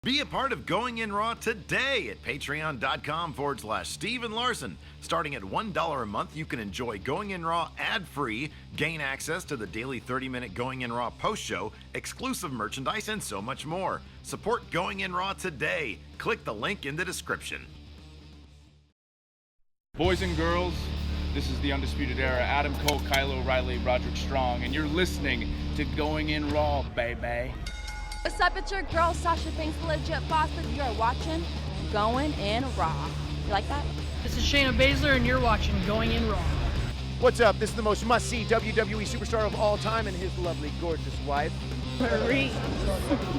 Be a part of Going In Raw today at patreon.com/Steve and Larson. Starting at $1 a month, you can enjoy Going In Raw ad-free, gain access to the daily 30-minute Going In Raw post show, exclusive merchandise, and so much more. Support Going In Raw today. Click the link in the description. Boys and girls, this is the Undisputed Era. Adam Cole, Kyle O'Reilly, Roderick Strong, and you're listening to Going In Raw, baby. What's up, it's your girl, Sasha Banks, the legit boss, and you're watching Going In Raw. You like that? This is Shayna Baszler, and you're watching Going In Raw. What's up? This is the most must-see WWE superstar of all time and his lovely, gorgeous wife, Marie.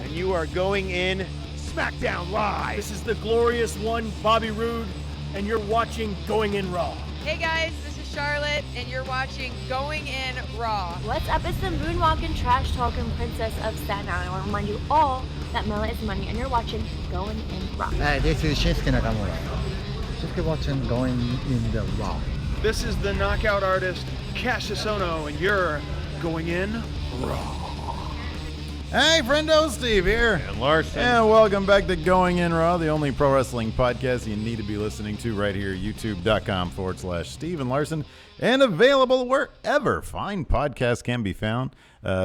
and you are going in SmackDown Live. This is the glorious one, Bobby Roode, and you're watching Going In Raw. Hey guys, this is Charlotte, and you're watching Going In Raw. What's up? It's the moonwalking, trash-talking princess of Staten Island. I want to remind you all that Mela is money, and you're watching Going In Raw. Hi, this is Shinsuke Nakamura. Just watching Going In the Raw. This is the knockout artist, Cassius Ohno, and you're going in Raw. Hey, friendo, Steve here. And Larson. And welcome back to Going In Raw, the only pro wrestling podcast you need to be listening to right here, youtube.com/Steve and Larson, and available wherever fine podcasts can be found.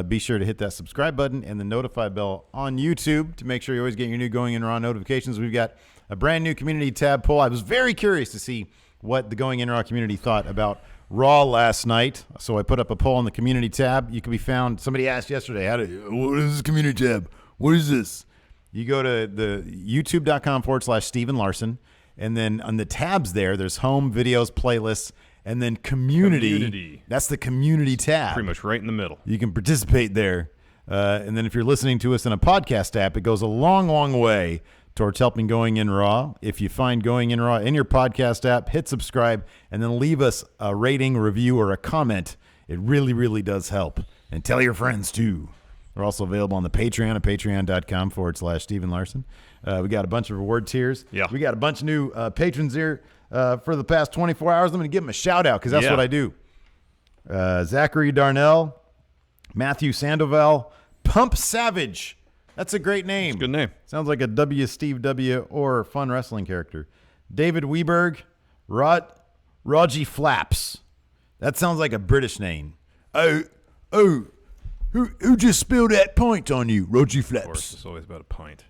Be sure to hit that subscribe button and the notify bell on YouTube to make sure you always get your new Going In Raw notifications. We've got a brand new community tab poll. I was very curious to see what the Going In Raw community thought about Raw last night, so I put up a poll in the community tab. You can be found. Somebody asked yesterday, what is this community tab? What is this? You go to the youtube.com/Steve and Larson, and then on the tabs there's home, videos, playlists, and then community. That's the community tab. Pretty much right in the middle. You can participate there. And then if you're listening to us in a podcast app, it goes a long, long way towards helping Going In Raw. If you find Going In Raw in your podcast app, hit subscribe, and then leave us a rating, review, or a comment. It really, really does help. And tell your friends, too. We're also available on the Patreon at patreon.com/Steve and Larson. We got a bunch of reward tiers. Yeah. We got a bunch of new patrons here for the past 24 hours. I'm going to give them a shout-out because that's what I do. Zachary Darnell, Matthew Sandoval, Pump Savage. That's a great name. That's a good name. Sounds like a W. Steve W. or fun wrestling character. David Weberg, Raji Flaps. That sounds like a British name. Oh, who just spilled that pint on you, Raji Flaps? Of course, it's always about a pint.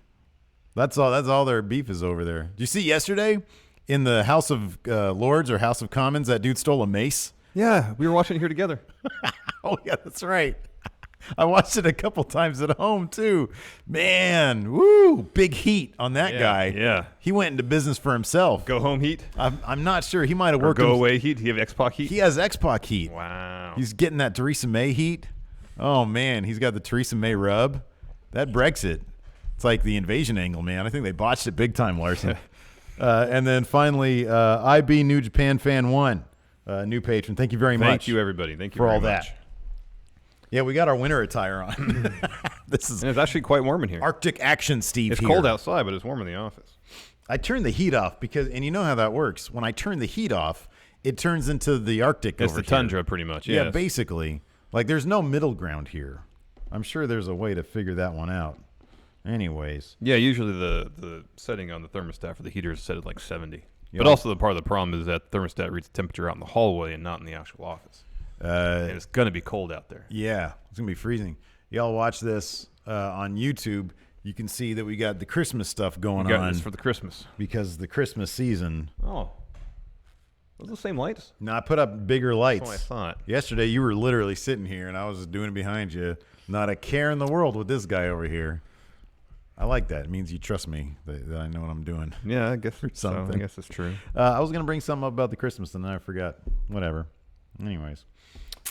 That's all their beef is over there. Did you see yesterday in the House of Lords or House of Commons, that dude stole a mace? Yeah, we were watching it here together. Oh, yeah, that's right. I watched it a couple times at home, too. Man, woo, big heat on that guy. Yeah. He went into business for himself. Go home heat? I'm not sure. He might have Or worked. go away heat? Do you have X-Pac heat? He has X-Pac heat. Wow. He's getting that Theresa May heat. Oh, man, he's got the Theresa May rub. That Brexit. It's like the invasion angle, man. I think they botched it big time, Larson. And then finally, IB New Japan Fan 1, new patron. Thank you very much. Thank you, everybody. Thank you for very all much. that. Yeah, we got our winter attire on. And it's actually quite warm in here. Arctic action, Steve. It's here. cold outside, but it's warm in the office. I turned the heat off and you know how that works. When I turn the heat off, it turns into the Arctic. It's over the here. tundra, pretty much. Yeah, Yes. basically. Like, there's no middle ground here. I'm sure there's a way to figure that one out. Anyways. Yeah, usually the setting on the thermostat for the heater is set at like 70. Yep. But also the part of the problem is that the thermostat reads temperature out in the hallway and not in the actual office. And it's going to be cold out there. Yeah, it's going to be freezing. Y'all watch this on YouTube. You can see that we got the Christmas stuff going on. This for the Christmas. Because the Christmas season. Oh. Those the same lights? No, I put up bigger lights. That's what I thought. Yesterday, you were literally sitting here, and I was doing it behind you. Not a care in the world with this guy over here. I like that. It means you trust me, that I know what I'm doing. Yeah, I guess something. So. I guess it's true. I was going to bring something up about the Christmas, and then I forgot. Whatever. Anyways.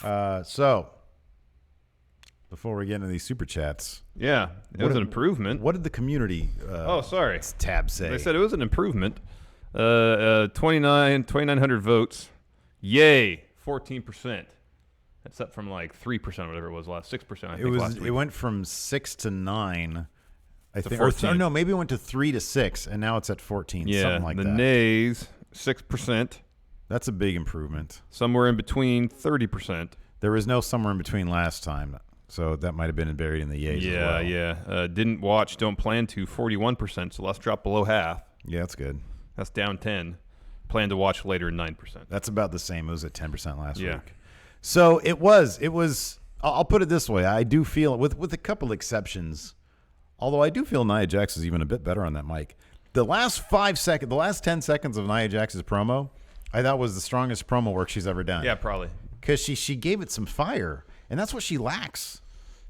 So, before we get into these super chats. Yeah, it was an improvement. What did the community tab say? They said it was an improvement. 2,900 votes. Yay, 14%. That's up from like 3% or whatever it was last 6%. I think last week. It went from 6 to 9. I think, 14. or no, maybe it went to 3 to 6, and now it's at 14. Yeah, something like the that. nays 6%. That's a big improvement. Somewhere in between 30%. There was no somewhere in between last time. So that might have been buried in the yays as well. Yeah. Didn't watch, don't plan to, 41%, so let's drop below half. Yeah, that's good. That's down 10. Plan to watch later, 9%. That's about the same. It was at 10% last week. So it was. I'll put it this way. I do feel, with a couple exceptions, although I do feel Nia Jax is even a bit better on that mic. The last 10 seconds of Nia Jax's promo, I thought was the strongest promo work she's ever done. Yeah, probably. Because she gave it some fire, and that's what she lacks.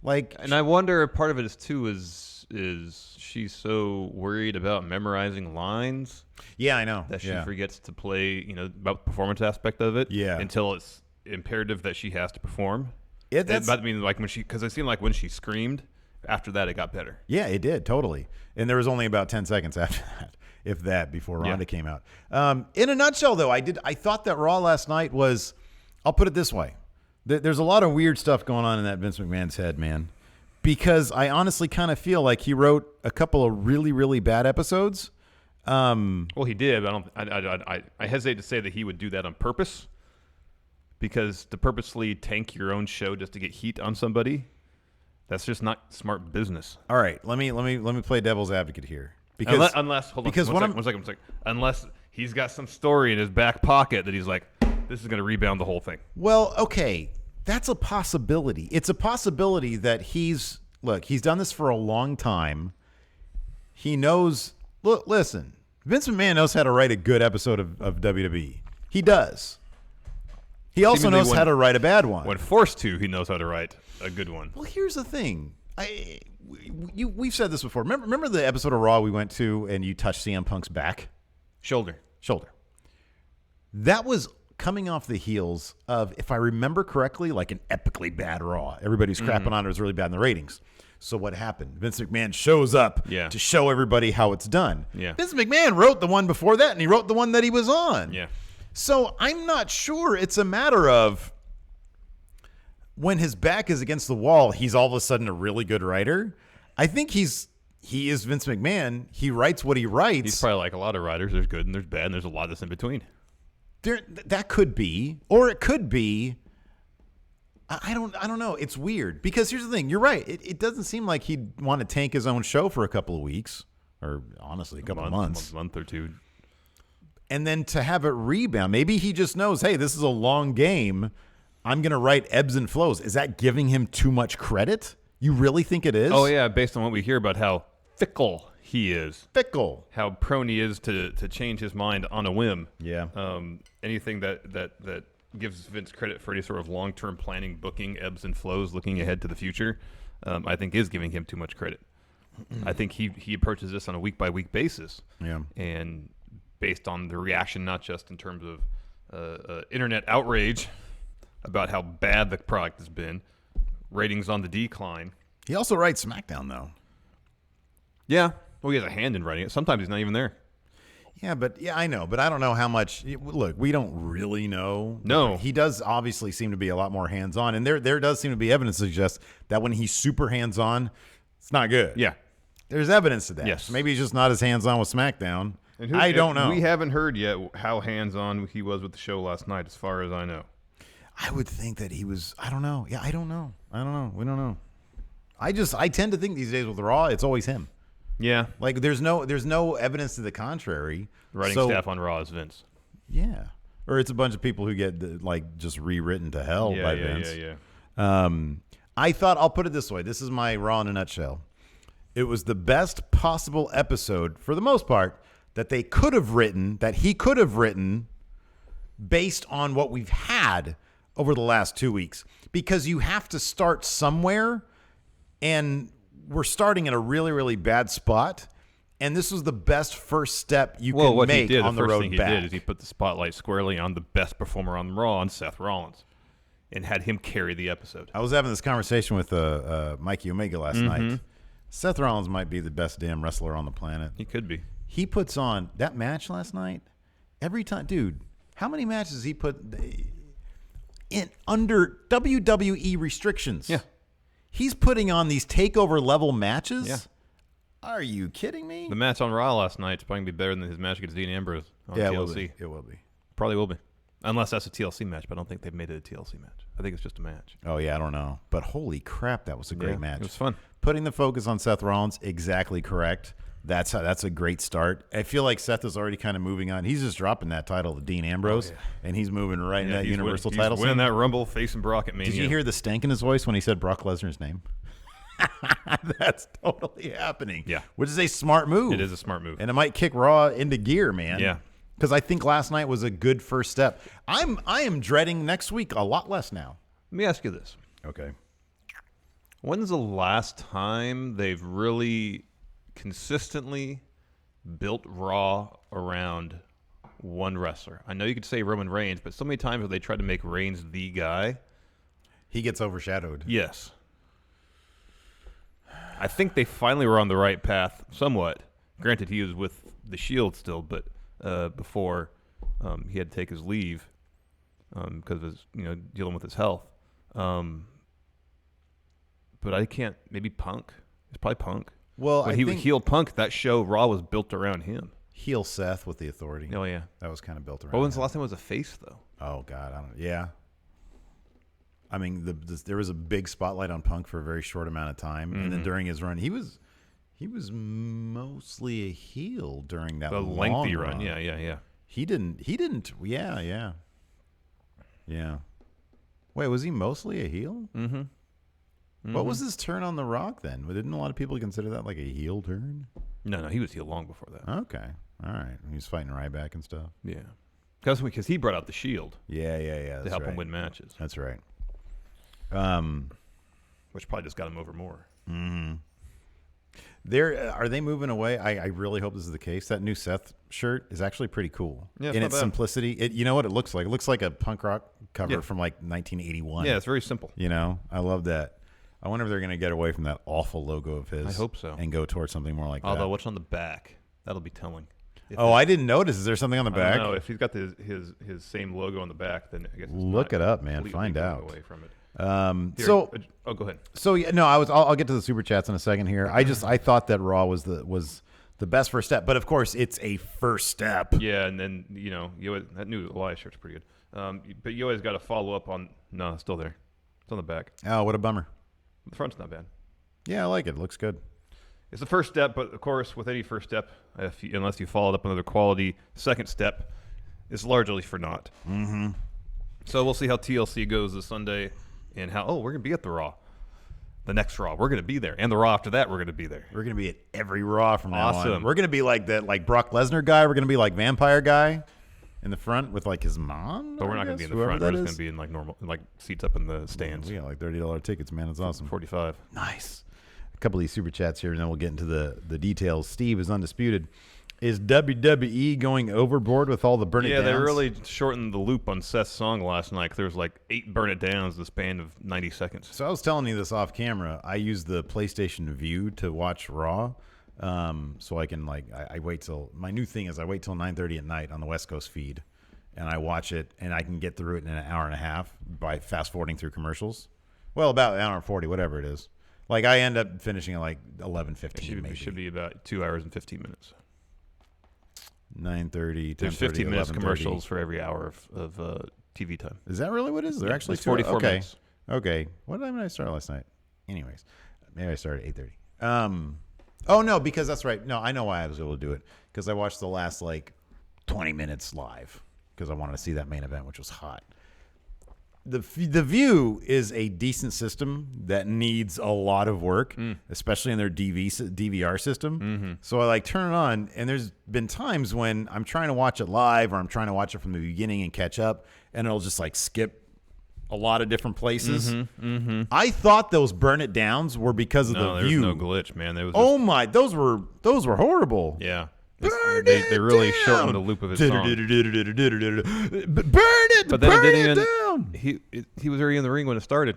And I wonder if part of it is she's so worried about memorizing lines. Yeah, I know. That she forgets to play, about the performance aspect of it. Yeah. Until it's imperative that she has to perform. But I mean, because it seemed like when she screamed, after that it got better. Yeah, it did, totally. And there was only about 10 seconds after that, if that, before Ronda came out. In a nutshell, though, I thought that Raw last night was, I'll put it this way. There's a lot of weird stuff going on in that Vince McMahon's head, man. Because I honestly kind of feel like he wrote a couple of really, really bad episodes. Well, he did, but I hesitate to say that he would do that on purpose. Because to purposely tank your own show just to get heat on somebody, that's just not smart business. All right, let me play devil's advocate here. Because unless one second. Unless he's got some story in his back pocket that he's like, this is going to rebound the whole thing. Well, okay, that's a possibility. It's a possibility that he's done this for a long time. He knows. Look, listen, Vince McMahon knows how to write a good episode of WWE. He does. He also knows how to write a bad one. When forced to, he knows how to write a good one. Well, here's the thing. We've said this before. Remember the episode of Raw we went to and you touched CM Punk's back? Shoulder. That was coming off the heels of, if I remember correctly, like an epically bad Raw. Everybody's crapping on it. It was really bad in the ratings. So what happened? Vince McMahon shows up to show everybody how it's done. Yeah. Vince McMahon wrote the one before that, and he wrote the one that he was on. Yeah. So I'm not sure it's a matter of when his back is against the wall, he's all of a sudden a really good writer. I think he is Vince McMahon. He writes what he writes. He's probably like a lot of writers. There's good and there's bad, and there's a lot that's in between. That could be, or it could be. I don't know. It's weird because here's the thing. You're right. It doesn't seem like he'd want to tank his own show for a couple of weeks, or honestly, a couple of months, a month or two. And then to have it rebound, maybe he just knows, hey, this is a long game. I'm going to write ebbs and flows. Is that giving him too much credit? You really think it is? Oh, yeah, based on what we hear about how fickle he is. Fickle. How prone he is to change his mind on a whim. Yeah. Anything that gives Vince credit for any sort of long-term planning, booking, ebbs and flows, looking ahead to the future, I think is giving him too much credit. I think he approaches this on a week-by-week basis. Yeah. And based on the reaction, not just in terms of internet outrage about how bad the product has been, ratings on the decline. He also writes SmackDown, though. Yeah. Well, he has a hand in writing it. Sometimes he's not even there. Yeah, I know. But I don't know how much. Look, we don't really know. No. He does obviously seem to be a lot more hands-on. And there does seem to be evidence to suggest that when he's super hands-on, it's not good. Yeah. There's evidence to that. Yes. Maybe he's just not as hands-on with SmackDown. I don't know. We haven't heard yet how hands-on he was with the show last night, as far as I know. I would think that he was. I don't know. Yeah, I don't know. We don't know. I tend to think these days with Raw, it's always him. Yeah. Like there's no evidence to the contrary. The writing staff on Raw is Vince. Yeah. Or it's a bunch of people who get just rewritten to hell by Vince. Yeah. I thought, I'll put it this way. This is my Raw in a nutshell. It was the best possible episode, for the most part, that he could have written based on what we've had over the last 2 weeks. Because you have to start somewhere, and we're starting in a really, really bad spot. And this was the best first step you can make on the road back. The first thing he did is he put the spotlight squarely on the best performer on Raw, on Seth Rollins, and had him carry the episode. I was having this conversation with Mikey Omega last night. Seth Rollins might be the best damn wrestler on the planet. He could be. He puts on that match last night. Every time, dude, how many matches he put in under WWE restrictions? Yeah. He's putting on these takeover level matches? Yeah. Are you kidding me? The match on Raw last night is probably going to be better than his match against Dean Ambrose on TLC. It will be. Probably will be. Unless that's a TLC match, but I don't think they've made it a TLC match. I think it's just a match. Oh, yeah, I don't know. But holy crap, that was a great match. It was fun. Putting the focus on Seth Rollins, exactly correct. That's a great start. I feel like Seth is already kind of moving on. He's just dropping that title to Dean Ambrose, and he's moving right in that Universal title. He's winning that Rumble, facing Brock at Mania. Did you hear the stank in his voice when he said Brock Lesnar's name? That's totally happening. Yeah. Which is a smart move. It is a smart move. And it might kick Raw into gear, man. Yeah. Because I think last night was a good first step. I am dreading next week a lot less now. Let me ask you this. Okay. When's the last time they've really consistently built Raw around one wrestler? I know you could say Roman Reigns, but so many times where they try to make Reigns the guy, he gets overshadowed. Yes. I think they finally were on the right path somewhat. Granted, he was with the Shield still, but before he had to take his leave because of his, dealing with his health. But I can't. Maybe Punk. It's probably Punk. Well, when I he think heel Punk, that show Raw was built around him. Heel Seth with the Authority. Oh yeah, that was kind of built around. But when's him. the last time it was a face though? Oh God, I don't. Yeah. I mean, there was a big spotlight on Punk for a very short amount of time, and then during his run, he was mostly a heel during that lengthy long run. Yeah. He didn't. Yeah. Wait, was he mostly a heel? Mm-hmm. What was his turn on The Rock then? Didn't a lot of people consider that like a heel turn? No, he was heel long before that. Okay, all right. He was fighting Ryback and stuff. Yeah, because he brought out the Shield. Yeah. To help him win matches. That's right. Which probably just got him over more. Mm-hmm. Are they moving away? I really hope this is the case. That new Seth shirt is actually pretty cool. Yeah, in its simplicity. You know what it looks like? It looks like a punk rock cover from like 1981. Yeah, it's very simple. I love that. I wonder if they're going to get away from that awful logo of his. I hope so. And go towards something more like that. Although, what's on the back? That'll be telling. I didn't notice. Is there something on the back? No, if he's got his same logo on the back, then I guess it's look it up, man. Find out. Away from it. Go ahead. So yeah, no, I'll get to the super chats in a second here. I thought that Raw was the best first step, but of course it's a first step. Yeah, and then that new Elias shirt's pretty good. But you always got to follow up on. No, it's still there. It's on the back. Oh, what a bummer. The front's not bad. Yeah, I like it. It looks good. It's the first step, but of course, with any first step, unless you follow it up another quality second step, it's largely for naught. Mm-hmm. So we'll see how TLC goes this Sunday, and how we're gonna be at the Raw, the next Raw. We're gonna be there, and the Raw after that, we're gonna be there. We're gonna be at every Raw from now on. Awesome. We're gonna be like that, like Brock Lesnar guy. We're gonna be like Vampire guy in the front with like his mom. But we're not gonna be in the front. We're just gonna be in like normal, like seats up in the stands. We got like $30 tickets, man. It's awesome. 45. Nice. A couple of these super chats here, and then we'll get into the details. Steve is undisputed. Is WWE going overboard with all the burn it downs? Yeah, they really shortened the loop on Seth's song last night. 'Cause there was like 8 burn it downs in the span of 90 seconds. So I was telling you this off camera. I use the PlayStation View to watch Raw. So I can I wait till my new thing is I wait till 9:30 at night on the West Coast feed, and I watch it, and I can get through it in an hour and a half by fast forwarding through commercials. Well, about an hour and 40, whatever it is. Like I end up finishing at like 11:15. It should be about 2 hours and 15 minutes. 9:30. There's 15 minutes commercials for every hour of TV time. Is that really what it is? They're actually 44 minutes. Okay. What time did I start last night? Anyways, maybe I started at 8:30. Oh no, because that's right. No, I know why I was able to do it because I watched the last 20 minutes live because I wanted to see that main event, which was hot. The View is a decent system that needs a lot of work, especially in their DVR system. Mm-hmm. So I turn it on, and there's been times when I'm trying to watch it live or I'm trying to watch it from the beginning and catch up, and it'll just skip a lot of different places. Mm-hmm. I thought those burn it downs were because of the View. No glitch, man. Those were horrible. Yeah. They really shortened the loop of his song. Burn it, but then burn it didn't down. He was already in the ring when it started.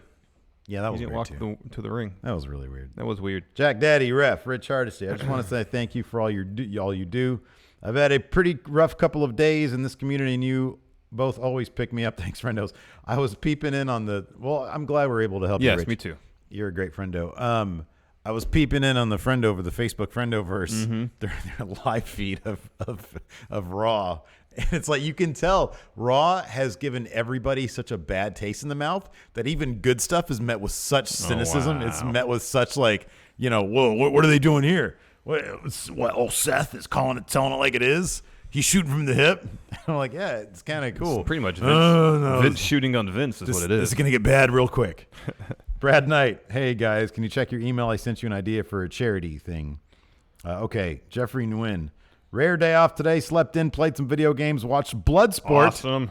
Yeah, that was he didn't weird walk to the ring. That was really weird. That was weird. Jack Daddy, Ref, Rich Hardesty. I just want to say thank you for all you do. I've had a pretty rough couple of days in this community, and you both always pick me up. Thanks, friendos. I was peeping in on I'm glad we're able to help you, Rich. Yes, me too. You're a great friendo. I was peeping in on the Facebook Friendoverse, their live feed of Raw, And it's like you can tell Raw has given everybody such a bad taste in the mouth that even good stuff is met with such cynicism. wow. It's met with such like, whoa, what are they doing here? What Seth is telling it like it is? He's shooting from the hip. I'm like, yeah, it's kind of cool. It's pretty much Vince shooting on Vince is what it is. This is going to get bad real quick. Brad Knight, hey guys, can you check your email? I sent you an idea for a charity thing. Okay, Jeffrey Nguyen. Rare day off today. Slept in, played some video games, watched Bloodsport. Awesome.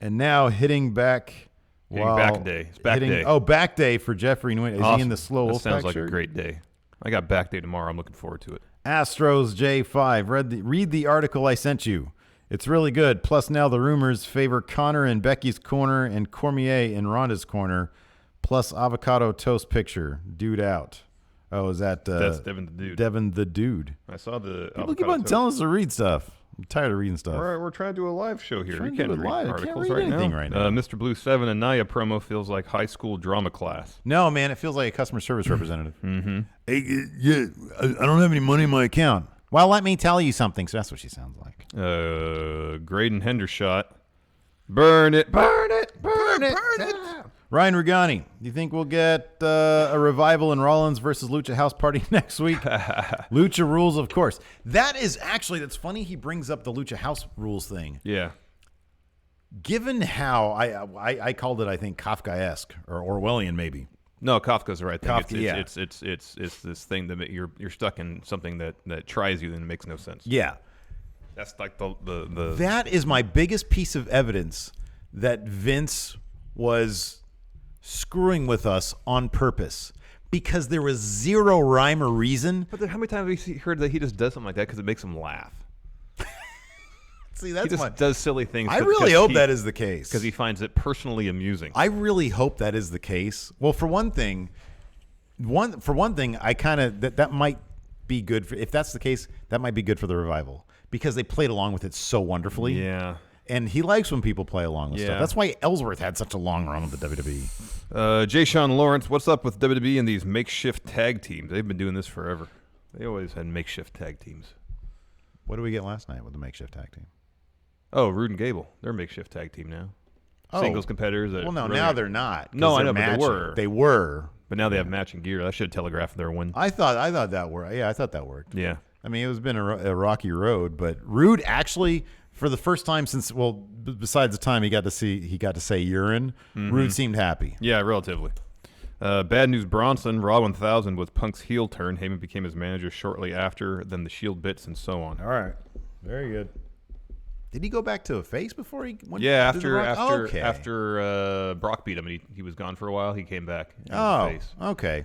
And now hitting back. Back day. It's back day. Oh, back day for Jeffrey Nguyen. Is awesome. he in the slow That Wolfpack sounds like shirt? a great day. I got back day tomorrow. I'm looking forward to it. Astros J5. Read the article I sent you. It's really good. Plus now the rumors favor Connor in Becky's corner and Cormier in Ronda's corner. Plus avocado toast picture. Dude out. Oh, is that that's Devin the Dude? Devin the Dude. I saw the People keep on telling us to read stuff. I'm tired of reading stuff. We're trying to do a live show here. Trying You to can't do it read live. I articles can't read right, anything now. right now. Mr. Blue 7 and Naya promo feels like high school drama class. No, man, it feels like a customer service representative. Mm-hmm. Hey, yeah, I don't have any money in my account. Well, let me tell you something. So that's what she sounds like. Graydon Hendershot. Burn it, burn it, burn it. Ryan Regani, do you think we'll get a revival in Rollins versus Lucha House Party next week? Lucha rules, of course. That's funny he brings up the Lucha House rules thing. Yeah. Given how I called it, I think, Kafkaesque or Orwellian maybe. No, Kafka's the right thing. Kafka, It's this thing that you're stuck in something that tries you and it makes no sense. Yeah. That's like the That is my biggest piece of evidence that Vince was screwing with us on purpose because there was zero rhyme or reason. But how many times have we heard that he just does something like that because it makes him laugh? See, he just does silly things. I really hope that is the case because he finds it personally amusing. I really hope that is the case. Well, for one thing, I kind of that might be good for. If that's the case, that might be good for the revival because they played along with it so wonderfully. Yeah. And he likes when people play along with stuff. That's why Ellsworth had such a long run with the WWE. Jay Sean Lawrence, what's up with WWE and these makeshift tag teams? They've been doing this forever. They always had makeshift tag teams. What did we get last night with the makeshift tag team? Oh, Rude and Gable. They're a makeshift tag team now. Singles competitors. Well, no, now they're not. No, I know, matching. but they were. They were. But now they have matching gear. I should have telegraphed their win. I thought that worked. Yeah, I thought that worked. Yeah. I mean, it's been a rocky road, but Rude actually, for the first time since, besides the time he got to say urine, Rude seemed happy. Yeah, relatively. Bad News Bronson, Raw 1000 was Punk's heel turn. Heyman became his manager shortly after, then the Shield bits and so on. All right. Very good. Did he go back to a face before he went? Yeah, after Brock beat him and he was gone for a while, he came back. Oh, face. Okay.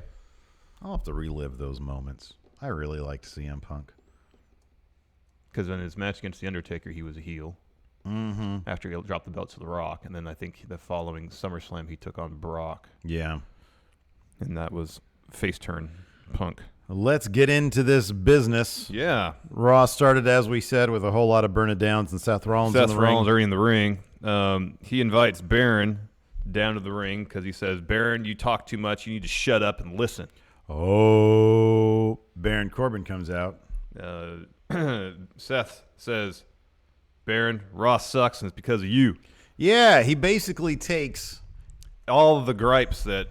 I'll have to relive those moments. I really liked CM Punk. Because in his match against The Undertaker, he was a heel. Mm-hmm. After he dropped the belts to The Rock. And then I think the following SummerSlam, he took on Brock. Yeah. And that was face turn Punk. Let's get into this business. Yeah. Raw started, as we said, with a whole lot of burn it downs and Seth Rollins in the ring. already in the ring. He invites Baron down to the ring because he says, Baron, you talk too much. You need to shut up and listen. Oh, Baron Corbin comes out. Seth says, Baron, Raw sucks and it's because of you. Yeah, he basically takes all of the gripes that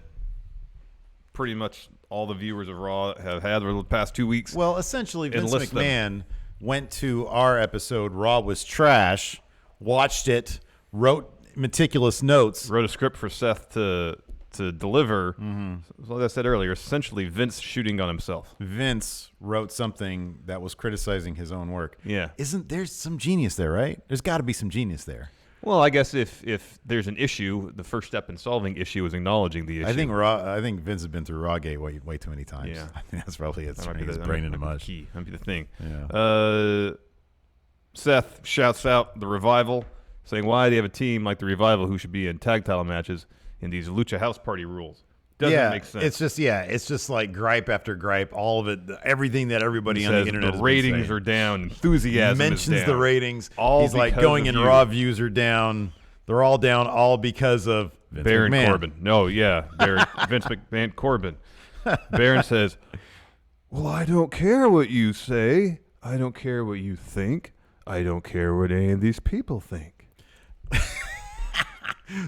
pretty much all the viewers of Raw have had over the past 2 weeks. Well, essentially, Vince McMahon went to our episode, Raw was trash, watched it, wrote meticulous notes. Wrote a script for Seth to deliver. Mm-hmm. Like I said earlier, essentially Vince shooting on himself. Vince wrote something that was criticizing his own work. Yeah. There's some genius there, right? There's got to be some genius there. Well, I guess if there's an issue, the first step in solving issue is acknowledging the issue. I think Vince has been through Rawgate way too many times. Yeah. I think that's probably it. His brain into mush. That might be the thing. Yeah. Seth shouts out the Revival, saying why they have a team like the Revival who should be in tag title matches in these Lucha House Party rules. Doesn't make sense. It's just like gripe after gripe, all of it, everything that everybody on the internet the ratings are down, enthusiasm mentions is down. The ratings. All he's like going in Raw views are down. They're all down, all because of Vince Baron McMahon. Corbin. No, yeah, Vince McMahon Corbin. Baron says, "Well, I don't care what you say. I don't care what you think. I don't care what any of these people think.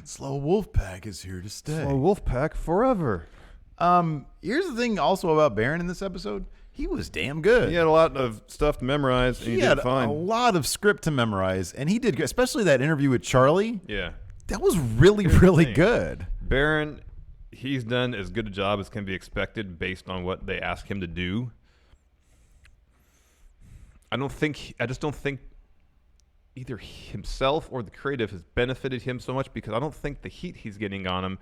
Slow Wolfpack is here to stay. Slow Wolfpack forever. Here's the thing also about Baron in this episode. He was damn good. He had a lot of stuff to memorize, and he had did fine. a lot of script to memorize, and he did good, especially that interview with Charlie. Yeah. That was really, really good. Baron, he's done as good a job as can be expected based on what they ask him to do. I just don't think either himself or the creative has benefited him so much, because I don't think the heat he's getting on him,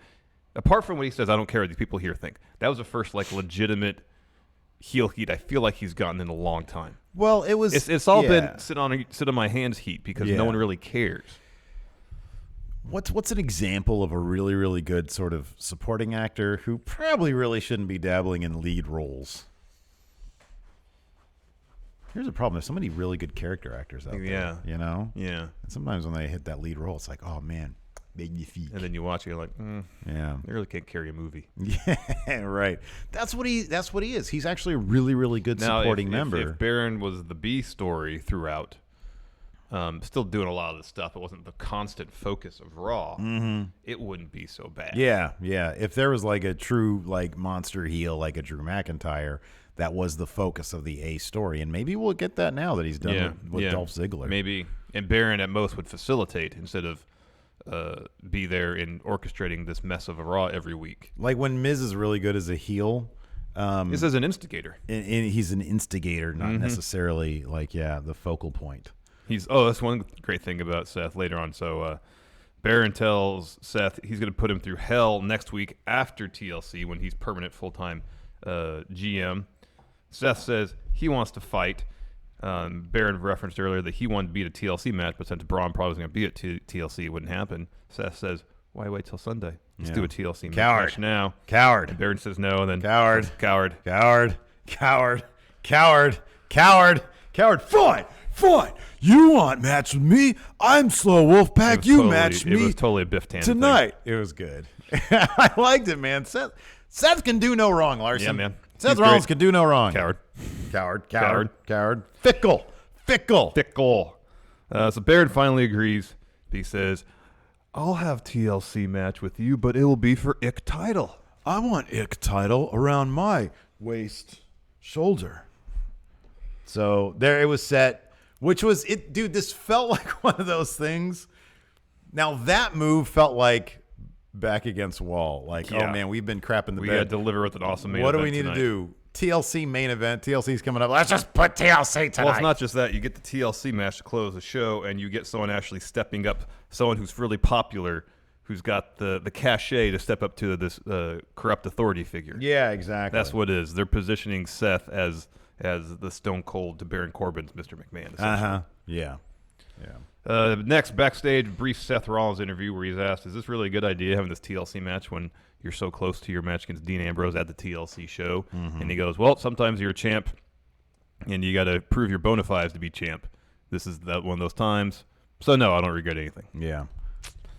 apart from what he says, I don't care what these people here think. That was the first legitimate heel heat I feel like he's gotten in a long time. Well, it was it's all been sit on my hands heat, because no one really cares. What's an example of a really, really good sort of supporting actor who probably really shouldn't be dabbling in lead roles? Here's the problem. There's so many really good character actors out there. Yeah. You know? Yeah. And sometimes when they hit that lead role, it's like, oh, man, magnifique. And then you watch it, you're like, yeah, they really can't carry a movie. Yeah, right. That's what he is. He's actually a really, really good supporting member. If Baron was the B story throughout, still doing a lot of this stuff, it wasn't the constant focus of Raw, it wouldn't be so bad. Yeah, yeah. If there was like a true monster heel like a Drew McIntyre, that was the focus of the A story, and maybe we'll get that now that he's done with Dolph Ziggler. Maybe, and Baron at most would facilitate instead of be there in orchestrating this mess of a Raw every week. Like when Miz is really good as a heel. This is an instigator. And he's an instigator, not necessarily the focal point. That's one great thing about Seth later on. So Baron tells Seth he's going to put him through hell next week after TLC when he's permanent full-time GM. Seth says he wants to fight. Baron referenced earlier that he wanted to be at a TLC match, but since Braun probably was going to be at TLC, it wouldn't happen. Seth says, why wait till Sunday? Let's do a TLC match now. Coward. And Baron says no, and then Coward. Coward. Coward. Coward. Coward. Coward. Coward. Fine. Fine. You want match with me? I'm Slow Wolfpack. You match me. It was totally a Biff Tannen tonight. thing. It was good. I liked it, man. Seth can do no wrong, Larson. Yeah, man. Seth Rollins can do no wrong. Coward. Coward. Coward. Coward. Fickle. Fickle. Fickle. So Baron finally agrees. He says, I'll have TLC match with you, but it will be for Ick title. I want Ick title around my waist shoulder. So there it was set, which was it, dude. This felt like one of those things. Now that move felt like back against wall. Like, oh man, we've been crapping the bed. We got to deliver with an awesome main event. event. What do we need tonight. to do? TLC main event. TLC's coming up. Let's just put TLC tonight. Well, it's not just that. You get the TLC match to close the show, and you get someone actually stepping up, someone who's really popular, who's got the cachet to step up to this corrupt authority figure. Yeah, exactly. That's what it is. They're positioning Seth as the Stone Cold to Baron Corbin's Mr. McMahon. Yeah. Next, backstage, brief Seth Rollins interview where he's asked, is this really a good idea having this TLC match when you're so close to your match against Dean Ambrose at the TLC show? And he goes, well, sometimes you're a champ and you got to prove your bona fides to be champ. This is one of those times. So, no, I don't regret anything. Yeah.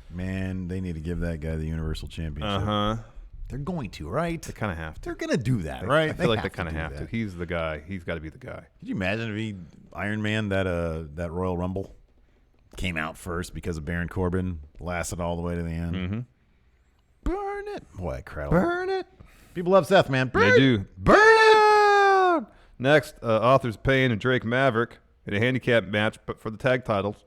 Man, they need to give that guy the Universal Championship. They're going to, right? They kind of have to. They're going to do that, right? I feel like they kind of have to. He's the guy. He's got to be the guy. Could you imagine if he Iron Man that Royal Rumble came out first because of Baron Corbin, lasted all the way to the end? Burn it. Boy, incredible. Burn it. People love Seth, man. They do. Burn it. Next, Authors Pain and Drake Maverick in a handicap match, but for the tag titles,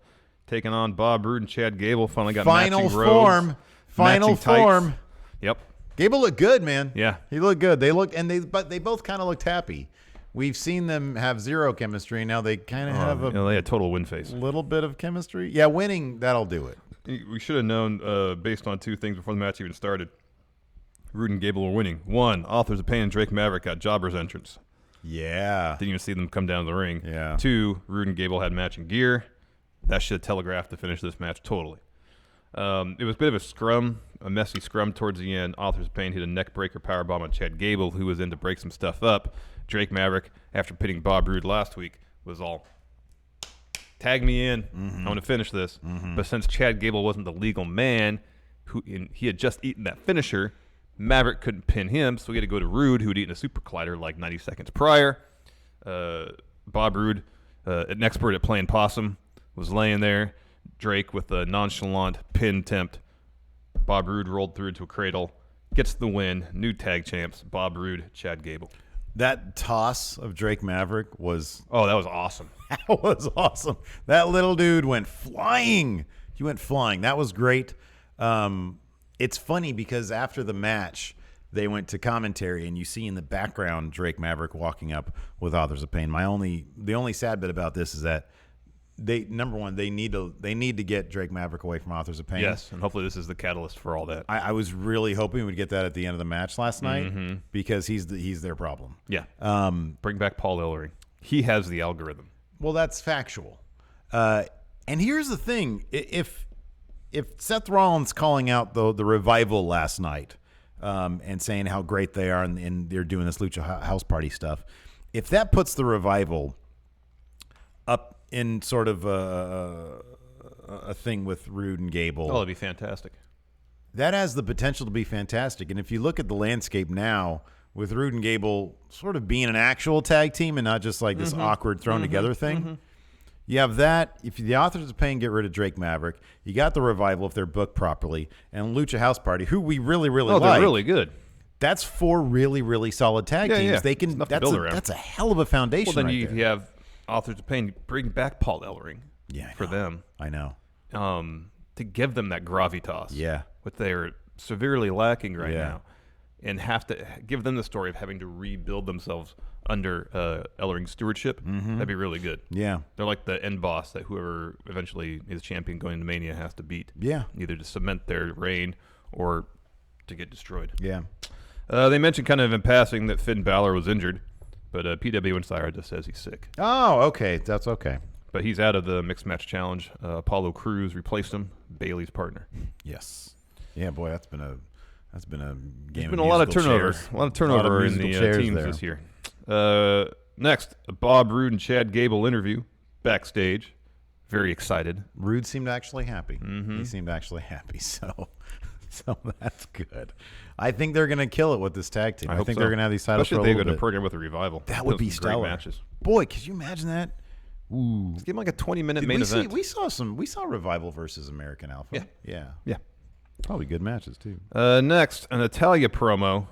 taking on Bob Roode and Chad Gable. Finally got Final matching form. robes, Final matching tights. form. Yep. Gable looked good, man. Yeah. He looked good. But they both kind of looked happy. We've seen them have zero chemistry. Now they kind of have they had total win face. Little bit of chemistry. Yeah, winning, that'll do it. We should have known based on two things before the match even started. Roode and Gable were winning. One, Authors of Pain and Drake Maverick got Jobber's entrance. Yeah. Didn't even see them come down the ring. Yeah. Two, Roode and Gable had matching gear. That should have telegraphed to finish this match totally. It was a bit of a scrum, a messy scrum towards the end. Authors of Pain hit a neck breaker powerbomb on Chad Gable, who was in to break some stuff up. Drake Maverick, after pitting Bob Roode last week, was all, tag me in. I want to finish this. But since Chad Gable wasn't the legal man, he had just eaten that finisher, Maverick couldn't pin him, so he had to go to Roode, who had eaten a super collider like 90 seconds prior. Bob Roode an expert at playing possum, was laying there. Drake with a nonchalant pin attempt. Bob Roode rolled through to a cradle. Gets the win. New tag champs, Bob Roode, Chad Gable. That toss of Drake Maverick was... Oh, that was awesome. That was awesome. That little dude went flying. He went flying. That was great. It's funny because after the match, they went to commentary, and you see in the background Drake Maverick walking up with Authors of Pain. The only sad bit about this is that they need to get Drake Maverick away from Authors of Pain. Yes, and hopefully this is the catalyst for all that. I was really hoping we'd get that at the end of the match last night because he's their problem. Yeah. Bring back Paul Ellering. He has the algorithm. Well, that's factual. And here's the thing: if Seth Rollins calling out the Revival last night and saying how great they are and they're doing this Lucha House Party stuff, if that puts the Revival up in sort of a thing with Roode and Gable, Oh, it'd be fantastic. that has the potential to be fantastic. And if you look at the landscape now, with Roode and Gable sort of being an actual tag team and not just like this awkward thrown together thing, you have that. If the Authors of Pain get rid of Drake Maverick, you got the Revival if they're booked properly, and Lucha House Party, who we really like. They're really good. That's 4 really solid tag teams. Yeah. They can. That's a hell of a foundation. Well, then right there. you have Authors of Pain. Bring back Paul Ellering. Yeah, for them. I know. To give them that gravitas. Yeah. What they're severely lacking right now, and have to give them the story of having to rebuild themselves under Ellering's stewardship. That'd be really good. Yeah. They're like the end boss that whoever eventually is champion going to Mania has to beat. Yeah. Either to cement their reign or to get destroyed. Yeah. They mentioned kind of in passing that Finn Balor was injured, but PW Insider just says he's sick. Oh, okay. That's okay. But he's out of the Mixed Match Challenge. Apollo Crews replaced him, Bailey's partner. Yes. Yeah, boy, that's been a game. There's been a lot of turnover. A lot of turnover in the teams there. this year. Next, a Bob Roode and Chad Gable interview backstage. Very excited. Roode seemed actually happy. He seemed actually happy, so that's good. I think they're going to kill it with this tag team. I think they're going to have these titles Especially for a if they little go to bit. program with a Revival. That would be Those stellar. Great matches. Boy, could you imagine that? Ooh. Let's give them like a 20-minute Did main we event. We saw Revival versus American Alpha. Yeah. Probably good matches too. Next, an Natalia promo.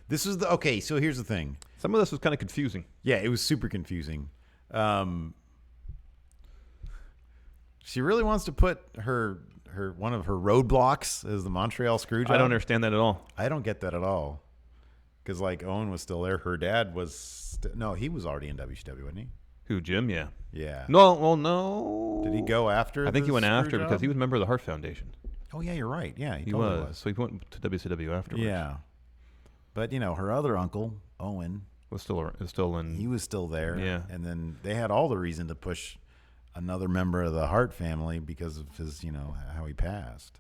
This is okay. So here's the thing. Some of this was kind of confusing. Yeah, it was super confusing. She really wants to put her one of her roadblocks as the Montreal Screwjob. I don't understand that at all. I don't get that at all. Because like Owen was still there, her dad was no, he was already in WCW, wasn't he? Who, Jim? Yeah. Yeah. No. Did he go after? I think he the went after Screwjob? because he was a member of the Heart Foundation. Oh yeah, you're right. Yeah, He totally was. So he went to WCW afterwards. Yeah. But her other uncle Owen was still in. He was still there. Yeah. And then they had all the reason to push another member of the Hart family because of his, how he passed.